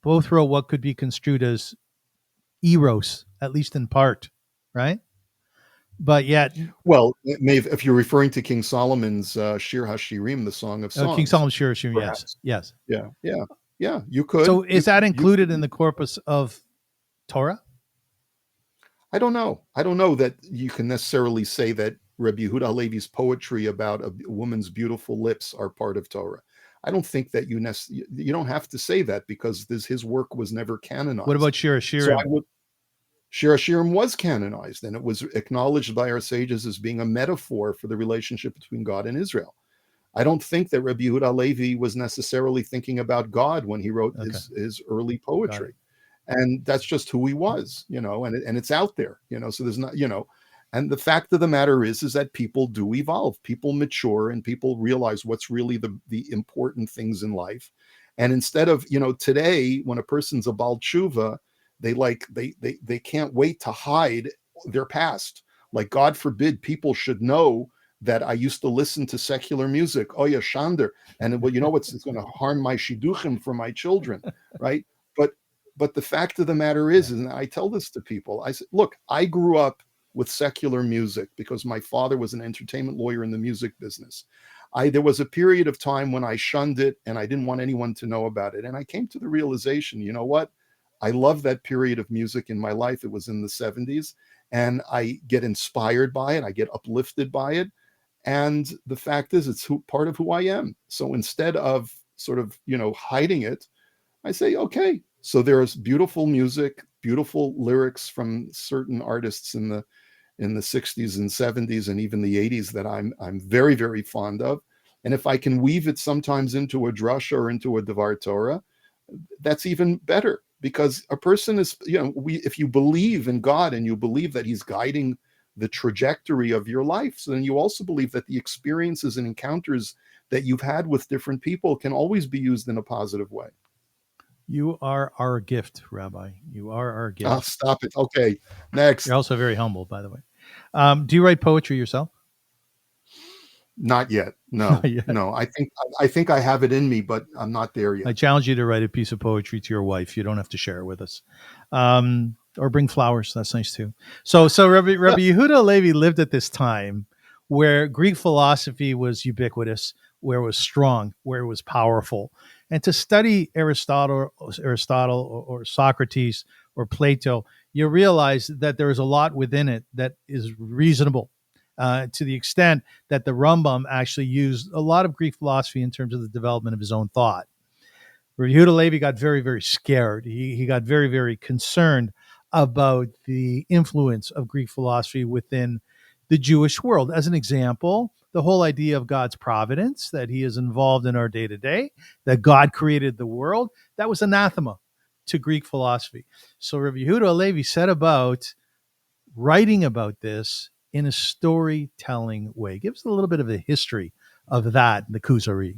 both wrote what could be construed as eros, at least in part, right? But yet, well, if you're referring to King Solomon's Shir HaShirim, the Song of Songs, King Solomon's Shir HaShirim, yes, yeah, you could. So is that included in the corpus of Torah? I don't know that you can necessarily say that Rabbi Yehuda HaLevi's poetry about a woman's beautiful lips are part of Torah. I don't think that you don't have to say that, because his work was never canonized. What about Shir HaShirim? Shir HaShirim was canonized, and it was acknowledged by our sages as being a metaphor for the relationship between God and Israel. I don't think that Rabbi Yehuda HaLevi was necessarily thinking about God when he wrote his early poetry. And that's just who he was, and it's out there, so there's not, And the fact of the matter is that people do evolve, people mature, and people realize what's really the important things in life. And instead of, today, when a person's a Baal Tshuva, they can't wait to hide their past. Like, God forbid people should know that I used to listen to secular music. Oh yeah, Shander. And well, it's going to harm my shidduchim for my children, right? But the fact of the matter is, and I tell this to people, I said, look, I grew up with secular music because my father was an entertainment lawyer in the music business. There was a period of time when I shunned it and I didn't want anyone to know about it. And I came to the realization, you know what? I love that period of music in my life. It was in the 70s, and I get inspired by it. I get uplifted by it. And the fact is, it's part of who I am. So instead of sort of, hiding it, I say, okay, so there's beautiful music, beautiful lyrics from certain artists in the 60s and 70s and even the 80s that I'm very, very fond of. And if I can weave it sometimes into a drasha or into a Devar Torah, that's even better, because a person is, if you believe in God and you believe that he's guiding the trajectory of your life, so then you also believe that the experiences and encounters that you've had with different people can always be used in a positive way. You are our gift, Rabbi. You are our gift. Oh, stop it. Okay, next. You're also very humble, by the way. Do you write poetry yourself? Not yet. No, Not yet. No. I think I have it in me, but I'm not there yet. I challenge you to write a piece of poetry to your wife. You don't have to share it with us. Or bring flowers. That's nice too. So Rabbi Yehuda HaLevi lived at this time where Greek philosophy was ubiquitous, where it was strong, where it was powerful. And to study Aristotle or Socrates or Plato, you realize that there is a lot within it that is reasonable, to the extent that the Rambam actually used a lot of Greek philosophy in terms of the development of his own thought. Rabbi Yehuda HaLevi got very, very scared. He got very, very concerned about the influence of Greek philosophy within the Jewish world. As an example, the whole idea of God's providence, that he is involved in our day-to-day, that God created the world, that was anathema to Greek philosophy. So Rabbi Yehuda HaLevi set about writing about this in a storytelling way. Give us a little bit of a history of that, the Kuzari.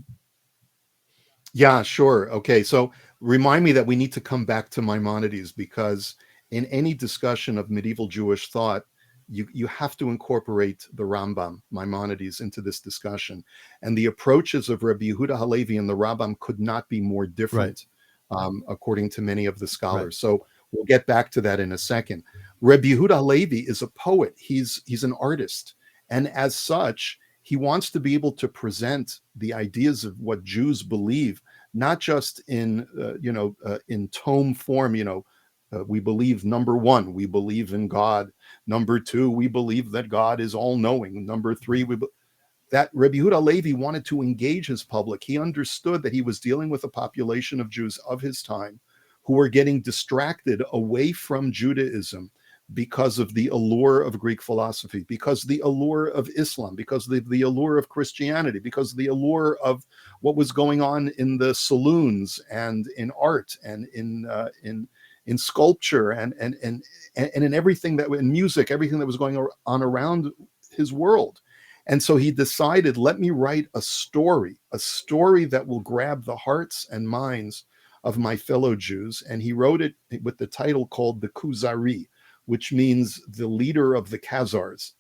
Yeah, sure. Okay, so remind me that we need to come back to Maimonides, because in any discussion of medieval Jewish thought, you have to incorporate the Rambam, Maimonides, into this discussion. And the approaches of Rabbi Yehuda HaLevi and the Rambam could not be more different, according to many of the scholars. Right. So we'll get back to that in a second. Rabbi Yehuda HaLevi is a poet. He's an artist. And as such, he wants to be able to present the ideas of what Jews believe, not just in tome form. We believe, number one, we believe in God. Number two, we believe that God is all-knowing. Number three, that Rabbi Yehuda HaLevi wanted to engage his public. He understood that he was dealing with a population of Jews of his time who were getting distracted away from Judaism because of the allure of Greek philosophy, because the allure of Islam, because the allure of Christianity, because the allure of what was going on in the saloons and in art and in sculpture and in everything that in music, everything that was going on around his world. And so he decided, let me write a story that will grab the hearts and minds of my fellow Jews. And he wrote it with the title called the Kuzari, which means the leader of the Khazars.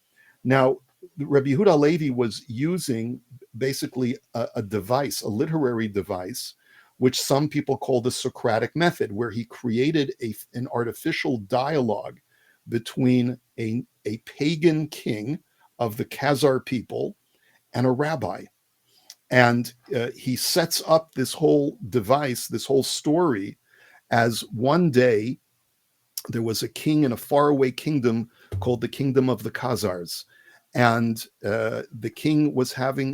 Now, Rabbi Yehuda HaLevi was using basically a device, a literary device, which some people call the Socratic method, where he created an artificial dialogue between a pagan king of the Khazar people and a rabbi. And he sets up this whole device, this whole story, as one day there was a king in a faraway kingdom called the Kingdom of the Khazars. And the king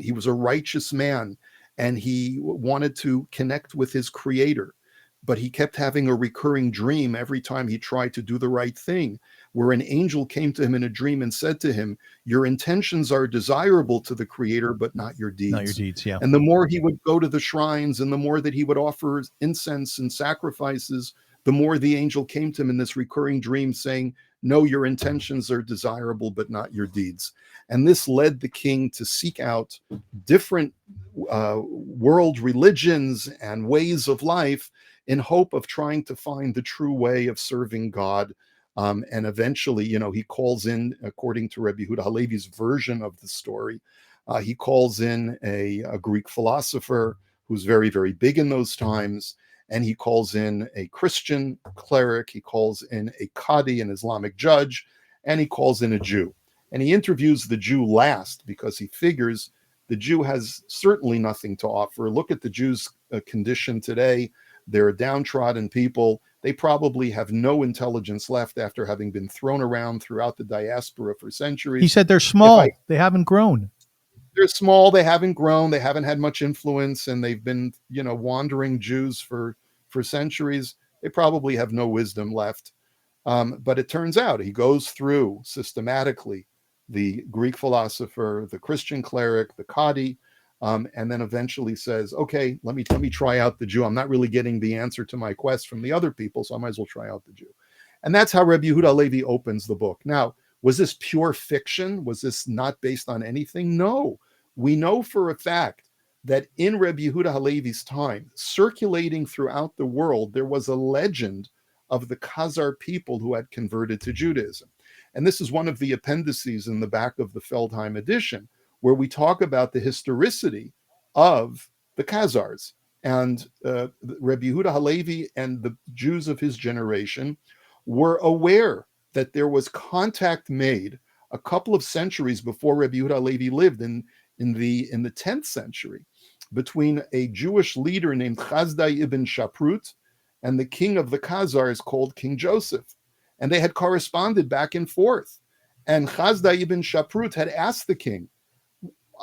he was a righteous man, and he wanted to connect with his creator. But he kept having a recurring dream every time he tried to do the right thing, where an angel came to him in a dream and said to him, your intentions are desirable to the creator, but not your deeds. Not your deeds, yeah. And the more he would go to the shrines and the more that he would offer incense and sacrifices, the more the angel came to him in this recurring dream saying, No, your intentions are desirable, but not your deeds. And this led the king to seek out different world religions and ways of life in hope of trying to find the true way of serving God. And eventually, he calls in, according to Rabbi Yehuda HaLevi's version of the story, he calls in a Greek philosopher who's very, very big in those times. And he calls in a Christian cleric, he calls in a Qadi, an Islamic judge, and he calls in a Jew. And he interviews the Jew last because he figures the Jew has certainly nothing to offer. Look at the Jews' condition today. They're a downtrodden people. They probably have no intelligence left after having been thrown around throughout the diaspora for centuries. He said they're small. They haven't grown. They're small. They haven't grown. They haven't had much influence, and they've been, wandering Jews for centuries. They probably have no wisdom left. But it turns out he goes through systematically the Greek philosopher, the Christian cleric, the Qadi, and then eventually says, okay, let me try out the Jew. I'm not really getting the answer to my quest from the other people, so I might as well try out the Jew. And that's how Rabbi Yehuda HaLevi opens the book. Now, was this pure fiction? Was this not based on anything? No. We know for a fact that in Rabbi Yehuda HaLevi's time, circulating throughout the world, there was a legend of the Khazar people who had converted to Judaism. And this is one of the appendices in the back of the Feldheim edition, where we talk about the historicity of the Khazars. And Rabbi Yehuda HaLevi and the Jews of his generation were aware that there was contact made a couple of centuries before Rabbi Yehuda HaLevi lived in the 10th century between a Jewish leader named Chazdai ibn Shaprut and the king of the Khazars called King Joseph. And they had corresponded back and forth. And Chazdai ibn Shaprut had asked the king,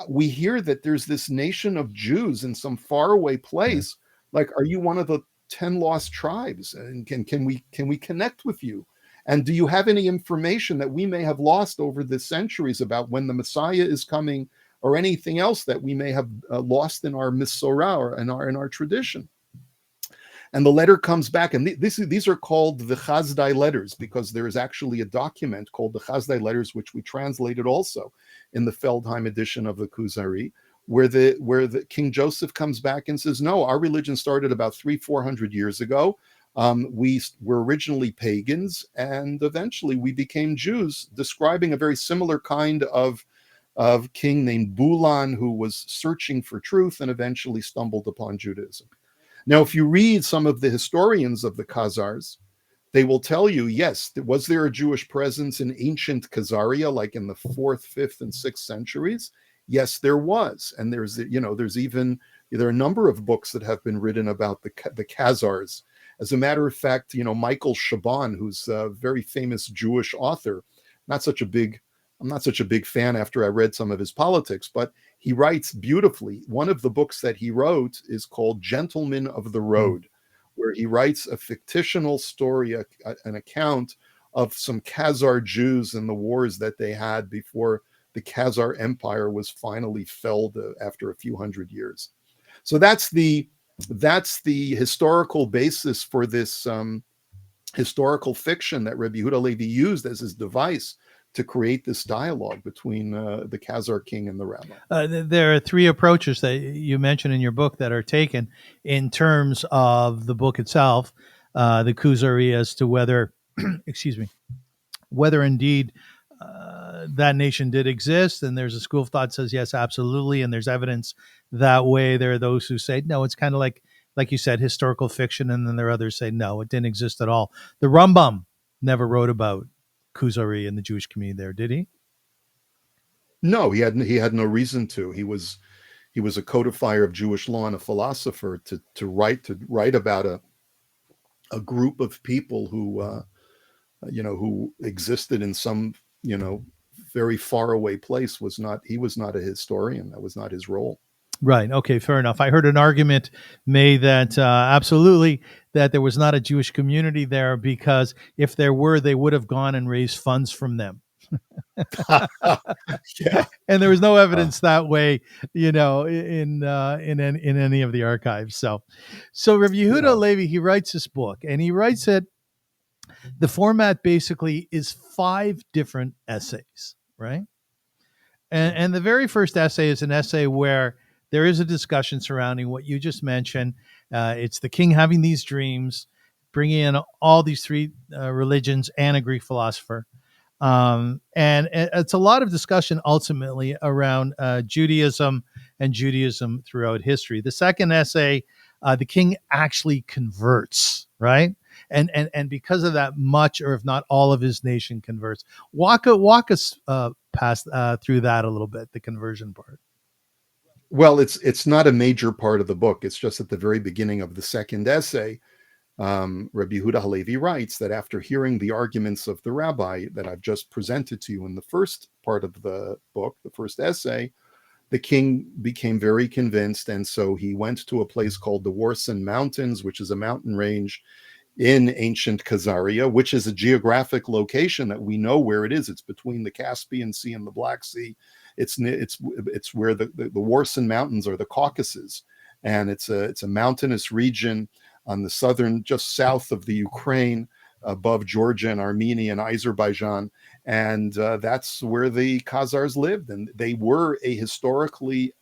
we hear that there's this nation of Jews in some faraway place. Like, are you one of the 10 lost tribes? And can we connect with you? And do you have any information that we may have lost over the centuries about when the Messiah is coming, or anything else that we may have lost in our Misorah or in our tradition? And the letter comes back, and these are called the Chazdai letters, because there is actually a document called the Chazdai letters, which we translated also in the Feldheim edition of the Kuzari, where the King Joseph comes back and says, no, our religion started about 300-400 years ago. We were originally pagans, and eventually we became Jews, describing a very similar kind of king named Bulan, who was searching for truth and eventually stumbled upon Judaism. Now, if you read some of the historians of the Khazars, they will tell you, yes, was there a Jewish presence in ancient Khazaria, like in the 4th, 5th, and 6th centuries? Yes, there was. And there are a number of books that have been written about the Khazars. As a matter of fact, Michael Chabon, who's a very famous Jewish author, I'm not such a big fan after I read some of his politics, but he writes beautifully. One of the books that he wrote is called Gentlemen of the Road, where he writes a fictional story, an account of some Khazar Jews and the wars that they had before the Khazar Empire was finally felled after a few hundred years. So that's the historical basis for this historical fiction that Rabbi Yehuda HaLevi used as his device to create this dialogue between the Khazar king and the rabbi. There are three approaches that you mentioned in your book that are taken in terms of the book itself, the Kuzari, as to whether, whether indeed that nation did exist. And there's a school of thought that says, yes, absolutely. And there's evidence that way. There are those who say, no, it's kind of like you said, historical fiction. And then there are others say, no, it didn't exist at all. The Rambam never wrote about Kuzari and the Jewish community there, did he? No, he had no reason to. He was a codifier of Jewish law and a philosopher to write about a group of people who who existed in some very far away place. He was not a historian. That was not his role. Right. Okay. Fair enough. I heard an argument made that absolutely that there was not a Jewish community there, because if there were, they would have gone and raised funds from them. Yeah. And there was no evidence that way, in any of the archives. So Rabbi Yehuda HaLevi, he writes this book, and he writes it The format basically is 5 different essays, right? And the very first essay is an essay where there is a discussion surrounding what you just mentioned. It's the king having these dreams, bringing in all these 3 religions and a Greek philosopher. And it's a lot of discussion ultimately around Judaism and Judaism throughout history. The second essay, the king actually converts, right? And because of that, much or if not all of his nation converts. Walk us past through that a little bit, the conversion part. Well, it's not a major part of the book. It's just at the very beginning of the second essay. Rabbi Yehuda HaLevi writes that after hearing the arguments of the rabbi that I've just presented to you in the first part of the book, the first essay, the king became very convinced. And so he went to a place called the Warsan Mountains, which is a mountain range in ancient Khazaria, which is a geographic location that we know where it is. It's between the Caspian Sea and the Black Sea. It's where the Warsan Mountains are, the Caucasus, and it's a mountainous region on the southern, just south of the Ukraine, above Georgia and Armenia and Azerbaijan, and that's where the Khazars lived, and they were a historically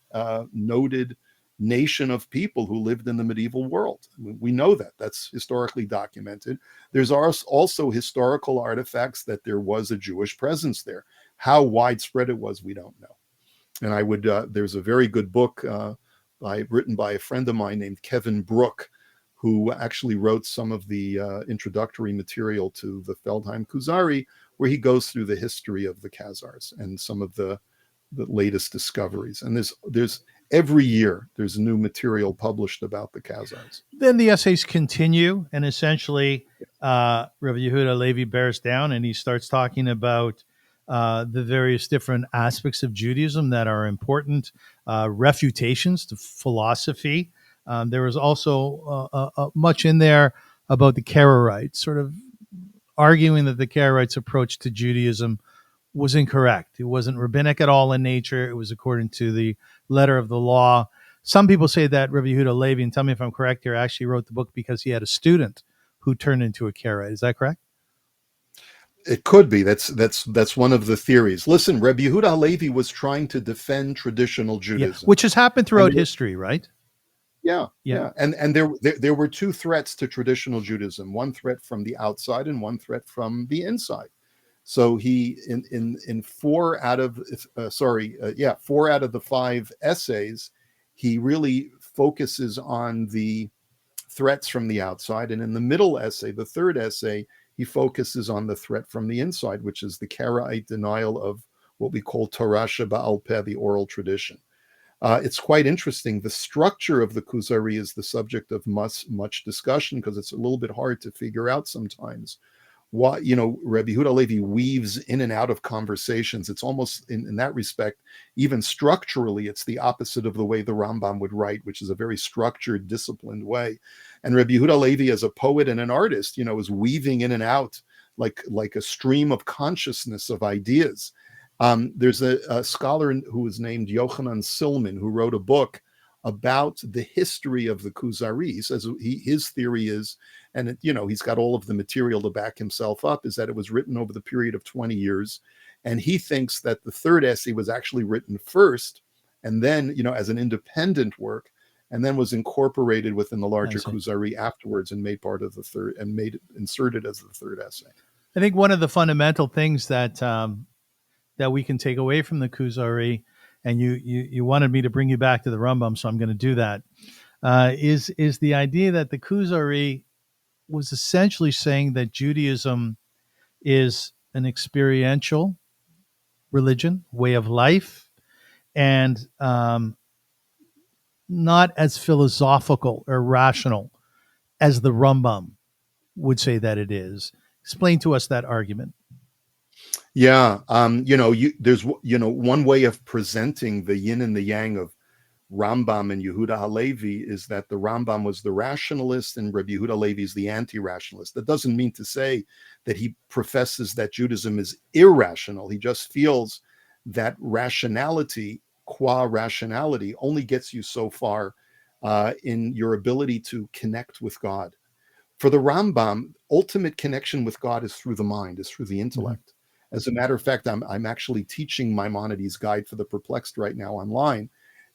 noted nation of people who lived in the medieval world. We know that. That's historically documented. There's also historical artifacts that there was a Jewish presence there. How widespread it was, we don't know. And I would, there's a very good book written by a friend of mine named Kevin Brook, who actually wrote some of the introductory material to the Feldheim Kuzari, where he goes through the history of the Khazars and some of the latest discoveries. And there's every year there's new material published about the Khazars. Then the essays continue, and essentially Rabbi Yehuda HaLevi bears down, and he starts talking about the various different aspects of Judaism that are important, refutations to philosophy. There was also much in there about the Karaites, sort of arguing that the Karaites' approach to Judaism was incorrect. It wasn't rabbinic at all in nature. It was according to the letter of the law. Some people say that Rabbi Yehuda HaLevi, and tell me if I'm correct here, actually wrote the book because he had a student who turned into a Karaite. Is that correct? It could be. That's one of the theories. Listen, Rabbi Yehuda HaLevi was trying to defend traditional Judaism, which has happened throughout history, right? Yeah. And there were 2 threats to traditional Judaism: one threat from the outside and one threat from the inside. So he in 4 out of 4 out of the 5 essays, he really focuses on the threats from the outside, and in the middle essay, the third essay, he focuses on the threat from the inside, which is the Karaite denial of what we call Torah Sheba'al Peh, the oral tradition. It's quite interesting. The structure of the Kuzari is the subject of much discussion because it's a little bit hard to figure out sometimes. Why, Rabbi Yehuda HaLevi weaves in and out of conversations. It's almost in that respect, even structurally, it's the opposite of the way the Rambam would write, which is a very structured, disciplined way. And Rabbi Yehuda HaLevi, as a poet and an artist, is weaving in and out like a stream of consciousness of ideas. There's a scholar who is named Yochanan Silman, who wrote a book about the history of the Kuzari. He says his theory is, and he's got all of the material to back himself up, is that it was written over the period of 20 years. And he thinks that the third essay was actually written first, and then, as an independent work, and then was incorporated within the larger Kuzari afterwards and made part of the third, and inserted as the third essay. I think one of the fundamental things that that we can take away from the Kuzari, and you wanted me to bring you back to the Rambam, so I'm going to do that, is the idea that the Kuzari was essentially saying that Judaism is an experiential religion, way of life, and not as philosophical or rational as the Rambam would say that it is. Explain to us that argument. Yeah, there's one way of presenting the yin and the yang of Rambam and Yehuda HaLevi is that the Rambam was the rationalist and Rabbi Yehuda HaLevi is the anti-rationalist. That doesn't mean to say that he professes that Judaism is irrational. He just feels that rationality, qua rationality, only gets you so far in your ability to connect with God. For the Rambam, ultimate connection with God is through the mind, is through the intellect. As a matter of fact, I'm actually teaching Maimonides' Guide for the Perplexed right now online.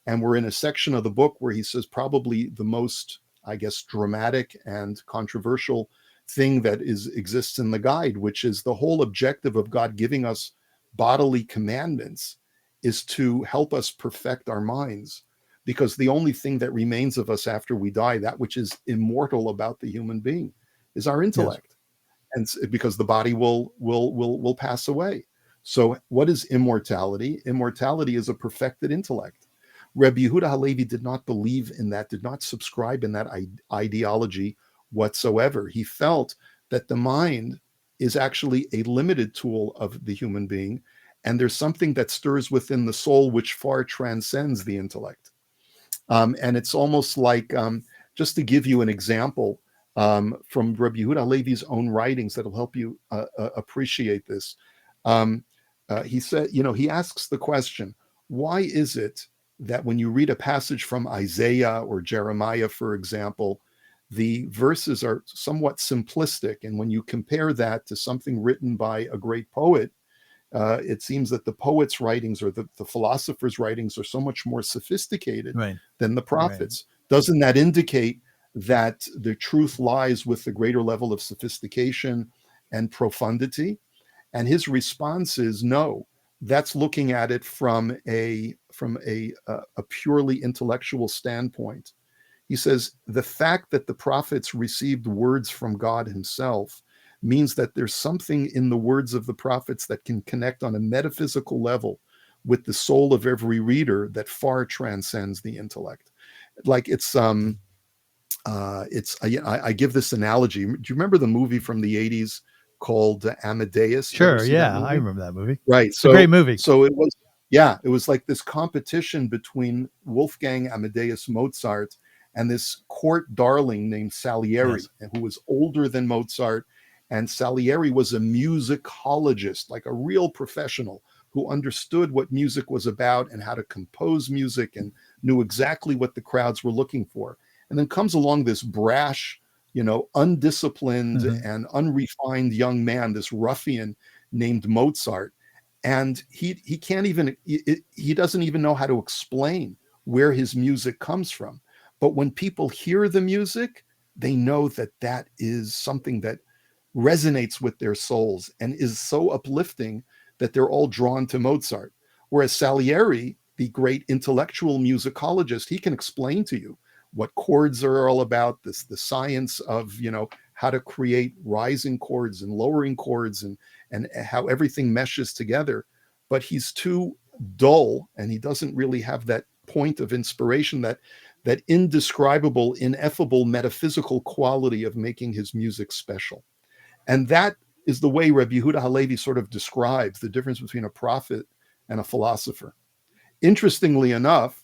And we're in a section of the book where he says probably the most, I guess, dramatic and controversial thing that exists in the guide, which is the whole objective of God giving us bodily commandments is to help us perfect our minds, because the only thing that remains of us after we die, that which is immortal about the human being, is our intellect. Yes. And because the body will pass away. So what is immortality? Immortality is a perfected intellect. Rabbi Yehuda HaLevi did not believe in that, did not subscribe in that ideology whatsoever. He felt that the mind is actually a limited tool of the human being, and there's something that stirs within the soul which far transcends the intellect. And it's almost like, just to give you an example from Rabbi Yehuda HaLevi's own writings that'll help you appreciate this. He said, he asks the question, why is it that when you read a passage from Isaiah or Jeremiah, for example, the verses are somewhat simplistic, and when you compare that to something written by a great poet, it seems that the poet's writings or the philosopher's writings are so much more sophisticated than the prophets. Doesn't that indicate that the truth lies with the greater level of sophistication and profundity? And his response is no. That's looking at it from a purely intellectual standpoint. He says the fact that the prophets received words from God himself means that there's something in the words of the prophets that can connect on a metaphysical level with the soul of every reader that far transcends the intellect. Like I give this analogy. Do you remember the movie from the 80s called Amadeus? Sure, yeah, I remember that movie. Right. It's a great movie. So it was like this competition between Wolfgang Amadeus Mozart and this court darling named Salieri, who was older than Mozart. And Salieri was a musicologist, like a real professional who understood what music was about and how to compose music and knew exactly what the crowds were looking for. And then comes along this brash, undisciplined and unrefined young man, this ruffian named Mozart. And he doesn't even know how to explain where his music comes from. But when people hear the music, they know that that is something that resonates with their souls and is so uplifting that they're all drawn to Mozart. Whereas Salieri, the great intellectual musicologist, he can explain to you what chords are all about, the science of, how to create rising chords and lowering chords and how everything meshes together. But he's too dull, and he doesn't really have that point of inspiration, that indescribable, ineffable metaphysical quality of making his music special. And that is the way Rabbi Yehuda HaLevi sort of describes the difference between a prophet and a philosopher. Interestingly enough,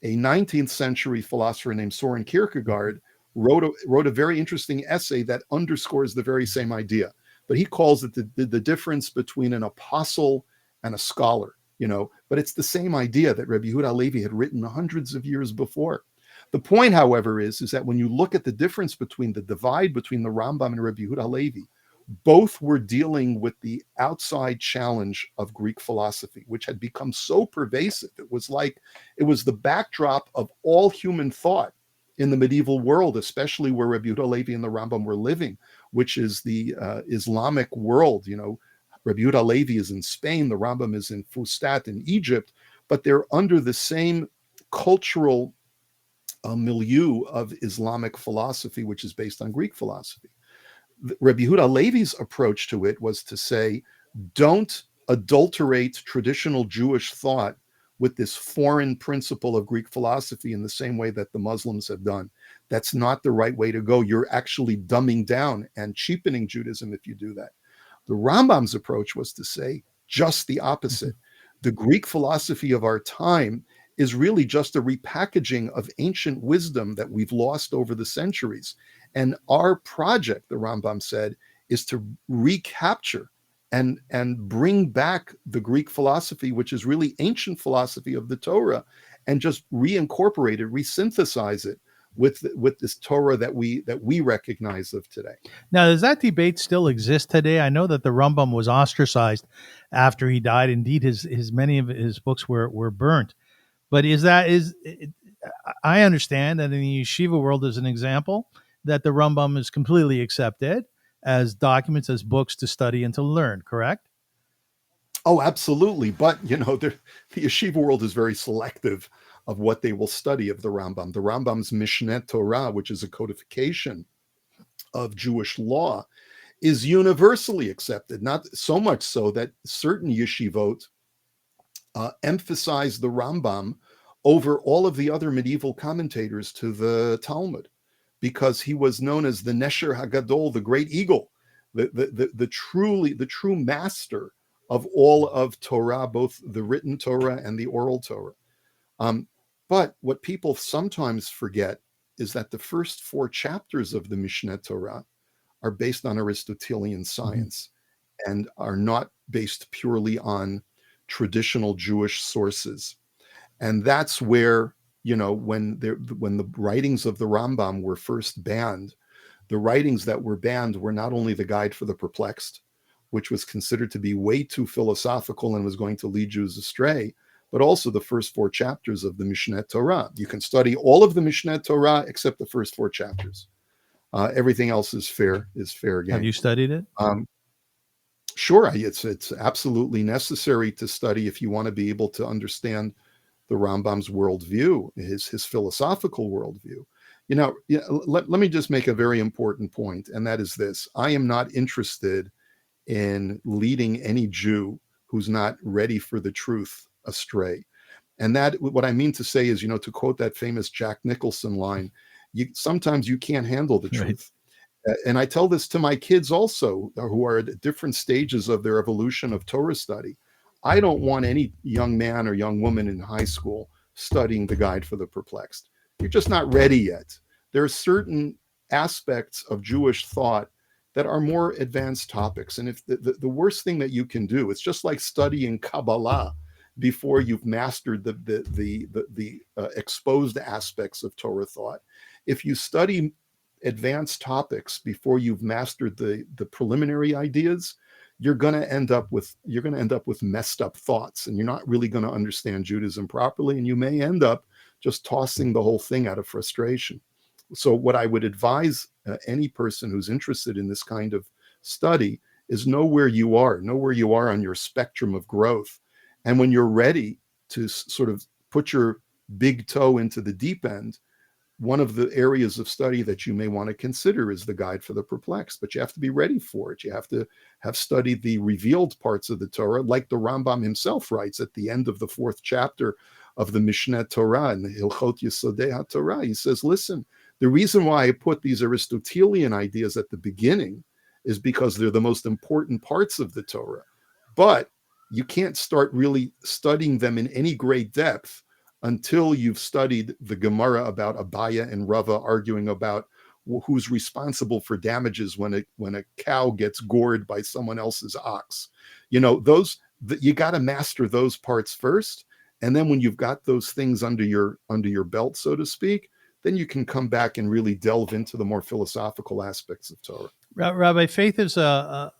a 19th century philosopher named Soren Kierkegaard wrote a very interesting essay that underscores the very same idea. But he calls it the difference between an apostle and a scholar, but it's the same idea that Rabbi Yehuda HaLevi had written hundreds of years before. The point, however, is that when you look at the difference between the divide between the Rambam and Rabbi Yehuda HaLevi, both were dealing with the outside challenge of Greek philosophy, which had become so pervasive. It was the backdrop of all human thought in the medieval world, especially where Rabbi Yehuda HaLevi and the Rambam were living, which is the Islamic world. Rabbi Yehuda HaLevi is in Spain, the Rambam is in Fustat in Egypt, but they're under the same cultural milieu of Islamic philosophy, which is based on Greek philosophy. Rabbi Yehuda HaLevi's approach to it was to say, don't adulterate traditional Jewish thought with this foreign principle of Greek philosophy in the same way that the Muslims have done. That's not the right way to go. You're actually dumbing down and cheapening Judaism if you do that. The Rambam's approach was to say just the opposite. The Greek philosophy of our time is really just a repackaging of ancient wisdom that we've lost over the centuries. And our project, the Rambam said, is to recapture and bring back the Greek philosophy, which is really ancient philosophy of the Torah, and just reincorporate it, resynthesize it with this Torah that we recognize of today. Now, does that debate still exist today? I know that the Rambam was ostracized after he died. Indeed, his many of his books were burnt. But I understand that in the yeshiva world, as an example, that the Rambam is completely accepted as documents, as books to study and to learn. Correct? Oh, absolutely. But the yeshiva world is very selective of what they will study of the Rambam. The Rambam's Mishneh Torah, which is a codification of Jewish law, is universally accepted. Not so much so that certain yeshivot emphasize the Rambam over all of the other medieval commentators to the Talmud, because he was known as the Nesher Hagadol, the great eagle, the true master of all of Torah, both the written Torah and the oral Torah. But what people sometimes forget is that the first 4 chapters of the Mishneh Torah are based on Aristotelian science and are not based purely on traditional Jewish sources. And that's where, when the writings of the Rambam were first banned, the writings that were banned were not only the Guide for the Perplexed, which was considered to be way too philosophical and was going to lead Jews astray, but also the first 4 chapters of the Mishneh Torah. You can study all of the Mishneh Torah except the first 4 chapters. Everything else is fair game. Have you studied it? Sure, it's absolutely necessary to study if you want to be able to understand the Rambam's worldview, his philosophical worldview. Let me just make a very important point, and that is this: I am not interested in leading any Jew who's not ready for the truth astray. And that, what I mean to say is, to quote that famous Jack Nicholson line, sometimes you can't handle the truth. And I tell this to my kids also, who are at different stages of their evolution of Torah study. I don't want any young man or young woman in high school studying the Guide for the Perplexed. You're just not ready yet. There are certain aspects of Jewish thought that are more advanced topics. And if the worst thing that you can do, it's just like studying Kabbalah before you've mastered the exposed aspects of Torah thought. If you study advanced topics before you've mastered the preliminary ideas, you're going to end up with messed up thoughts, and you're not really going to understand Judaism properly, and you may end up just tossing the whole thing out of frustration. So what I would advise any person who's interested in this kind of study is know where you are on your spectrum of growth. And when you're ready to sort of put your big toe into the deep end, one of the areas of study that you may want to consider is the Guide for the Perplexed, but you have to be ready for it. You have to have studied the revealed parts of the Torah, like the Rambam himself writes at the end of the 4th chapter of the Mishneh Torah and the Hilchot Yesodei HaTorah. He says, listen, the reason why I put these Aristotelian ideas at the beginning is because they're the most important parts of the Torah. But you can't start really studying them in any great depth until you've studied the Gemara about Abaya and Rava arguing about who's responsible for damages when a cow gets gored by someone else's ox. You got to master those parts first, and then when you've got those things under your belt, so to speak, then you can come back and really delve into the more philosophical aspects of Torah. Rabbi, faith is a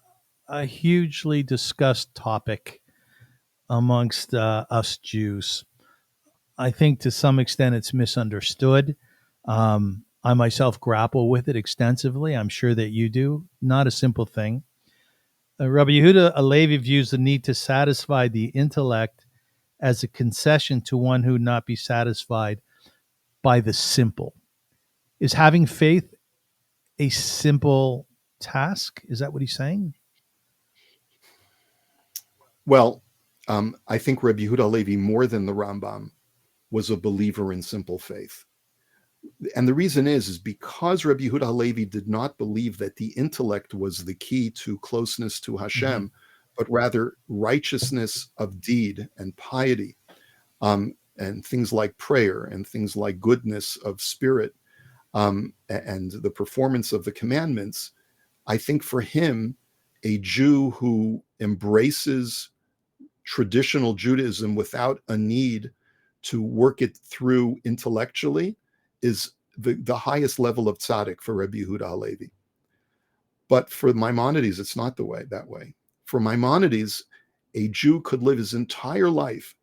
hugely discussed topic amongst us Jews. I think to some extent it's misunderstood. I myself grapple with it extensively. I'm sure that you do. Not a simple thing. Rabbi Yehuda HaLevi views the need to satisfy the intellect as a concession to one who would not be satisfied by the simple. Is having faith a simple task? Is that what he's saying? Well, I think Rabbi Yehuda HaLevi, more than the Rambam, was a believer in simple faith. And the reason is because Rabbi Yehuda HaLevi did not believe that the intellect was the key to closeness to Hashem, but rather righteousness of deed and piety, and things like prayer and things like goodness of spirit, and the performance of the commandments. I think for him, a Jew who embraces traditional Judaism without a need to work it through intellectually is the highest level of tzaddik for Rabbi Yehuda HaLevi. But for Maimonides, it's not that way. For Maimonides, a Jew could live his entire life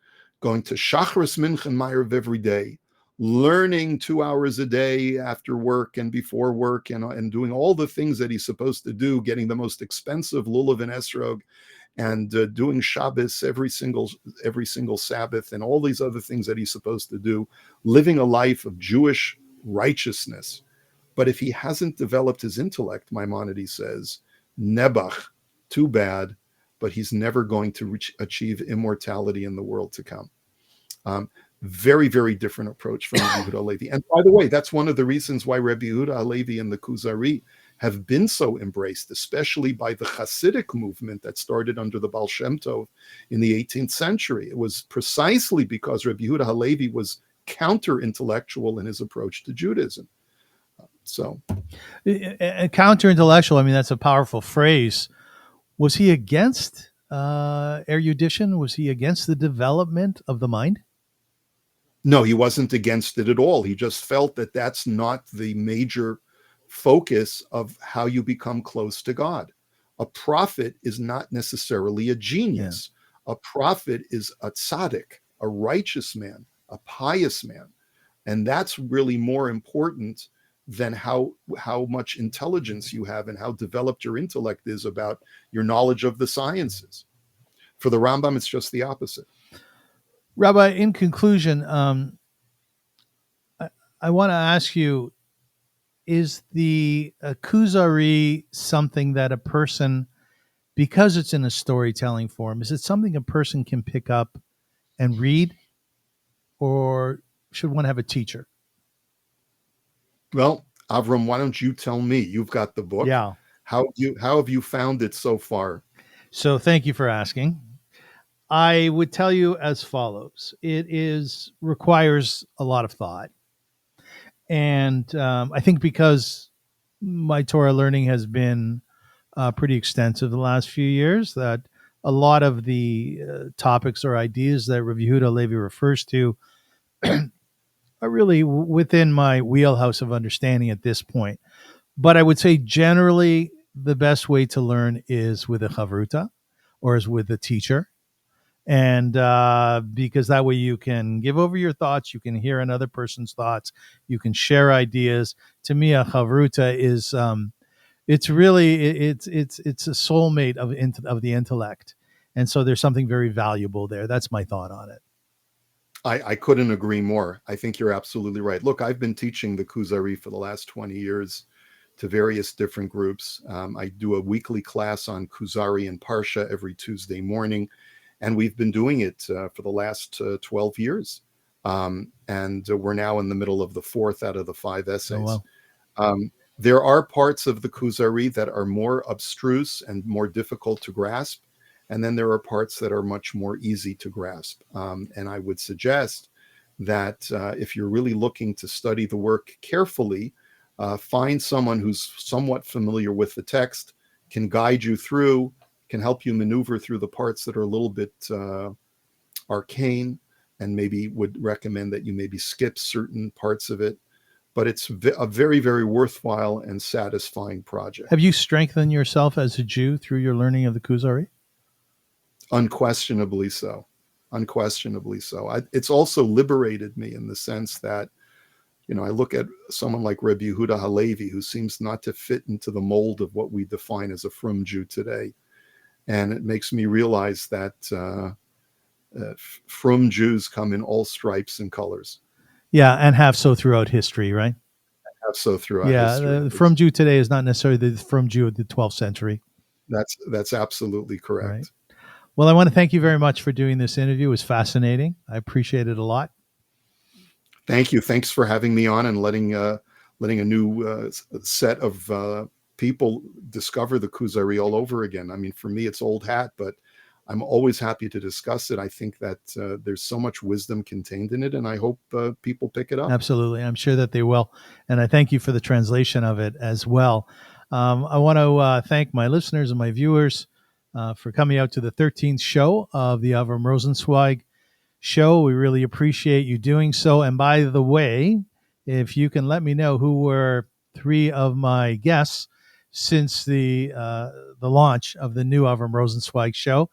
going to Shachris Mincha Ma'ariv every day, learning 2 hours a day after work and before work, and doing all the things that he's supposed to do, getting the most expensive lulav and esrog, and doing Shabbos every single Sabbath, and all these other things that he's supposed to do, living a life of Jewish righteousness. But if he hasn't developed his intellect, Maimonides says, nebach, too bad, but he's never going to achieve immortality in the world to come. Very, very different approach from Rabbi Yehuda HaLevi. And by the way, that's one of the reasons why Rabbi Yehuda HaLevi and the Kuzari have been so embraced, especially by the Hasidic movement that started under the Baal Shem Tov in the 18th century. It was precisely because Rabbi Yehuda HaLevi was counter-intellectual in his approach to Judaism. So, counter-intellectual, I mean, that's a powerful phrase. Was he against erudition? Was he against the development of the mind? No, he wasn't against it at all. He just felt that that's not the major focus of how you become close to God. A prophet is not necessarily a genius. Yeah. A prophet is a tzaddik, a righteous man, a pious man. And that's really more important than how much intelligence you have and how developed your intellect is about your knowledge of the sciences. For the Rambam, it's just the opposite. Rabbi, in conclusion, I want to ask you, is the Kuzari something that a person, because it's in a storytelling form, is it something a person can pick up and read, or should one have a teacher? Well, Avram, why don't you tell me? You've got the book. Yeah. How have you found it so far? So thank you for asking. I would tell you as follows. It requires a lot of thought. And I think because my Torah learning has been pretty extensive the last few years, that a lot of the topics or ideas that Rabbi Yehuda HaLevi refers to are really within my wheelhouse of understanding at this point. But I would say generally the best way to learn is with a chavruta or is with a teacher. And because that way you can give over your thoughts, you can hear another person's thoughts, you can share ideas. To me, a chavruta is it's really it's a soulmate of the intellect, and so there's something very valuable there. That's my thought on it. I couldn't agree more. I think you're absolutely right. Look, I've been teaching the Kuzari for the last 20 years to various different groups. I do a weekly class on Kuzari and Parsha every Tuesday morning. And we've been doing it for the last 12 years. And we're now in the middle of the 4th out of the 5 essays. Oh, wow. There are parts of the Kuzari that are more abstruse and more difficult to grasp. And then there are parts that are much more easy to grasp. And I would suggest that if you're really looking to study the work carefully, find someone who's somewhat familiar with the text, can guide you through, can help you maneuver through the parts that are a little bit arcane, and maybe would recommend that you maybe skip certain parts of it. But it's a very, very worthwhile and satisfying project. Have you strengthened yourself as a Jew through your learning of the Kuzari? Unquestionably so. Unquestionably so. It's also liberated me in the sense that, I look at someone like Rabbi Yehuda HaLevi, who seems not to fit into the mold of what we define as a frum Jew today. And it makes me realize that frum Jews come in all stripes and colors. Yeah, and have so throughout history, right? Have so throughout history. Yeah, the frum Jew today is not necessarily the frum Jew of the 12th century. That's absolutely correct. Right. Well, I want to thank you very much for doing this interview. It was fascinating. I appreciate it a lot. Thank you. Thanks for having me on and letting a new set of people discover the Kuzari all over again. I mean, for me, it's old hat, but I'm always happy to discuss it. I think that there's so much wisdom contained in it, and I hope people pick it up. Absolutely. I'm sure that they will. And I thank you for the translation of it as well. I want to thank my listeners and my viewers for coming out to the 13th show of the Avrum Rosensweig Show. We really appreciate you doing so. And by the way, if you can let me know who were three of my guests since the launch of the new Avrum Rosensweig Show,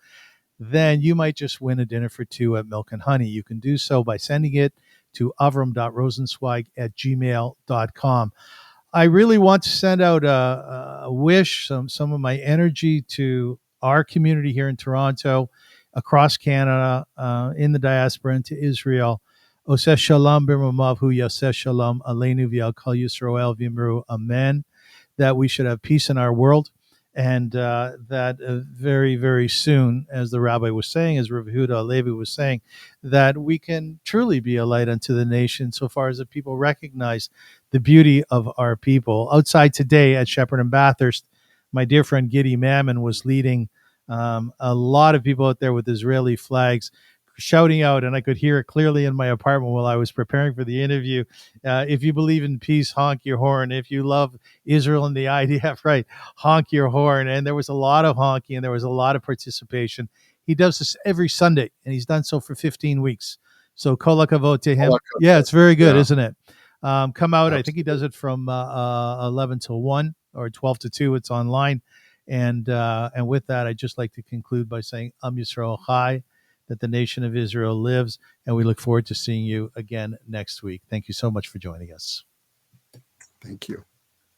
then you might just win a dinner for two at Milk and Honey. You can do so by sending it to avrum.rosensweig@gmail.com. I really want to send out a wish, some of my energy to our community here in Toronto, across Canada, in the diaspora, into Israel. Oseh shalom b'mamav hu yoseh shalom aleinu v'al kol Yisrael v'imru amen. That we should have peace in our world, and that very, very soon, as the rabbi was saying, as Rabbi Yehuda HaLevi was saying, that we can truly be a light unto the nation so far as the people recognize the beauty of our people. Outside today at Shepherd and Bathurst, my dear friend Giddy Mammon was leading a lot of people out there with Israeli flags, shouting out, and I could hear it clearly in my apartment while I was preparing for the interview. If you believe in peace, honk your horn. If you love Israel and the IDF, right, honk your horn. And there was a lot of honking and there was a lot of participation. He does this every Sunday, and he's done so for 15 weeks. So kol hakavod to him. Yeah, it's very good, isn't it? Come out. Absolutely. I think he does it from 11 till 1 or 12 to 2. It's online. And with that, I'd just like to conclude by saying, Am Yisrael Chai, that the nation of Israel lives, and we look forward to seeing you again next week. Thank you so much for joining us. Thank you.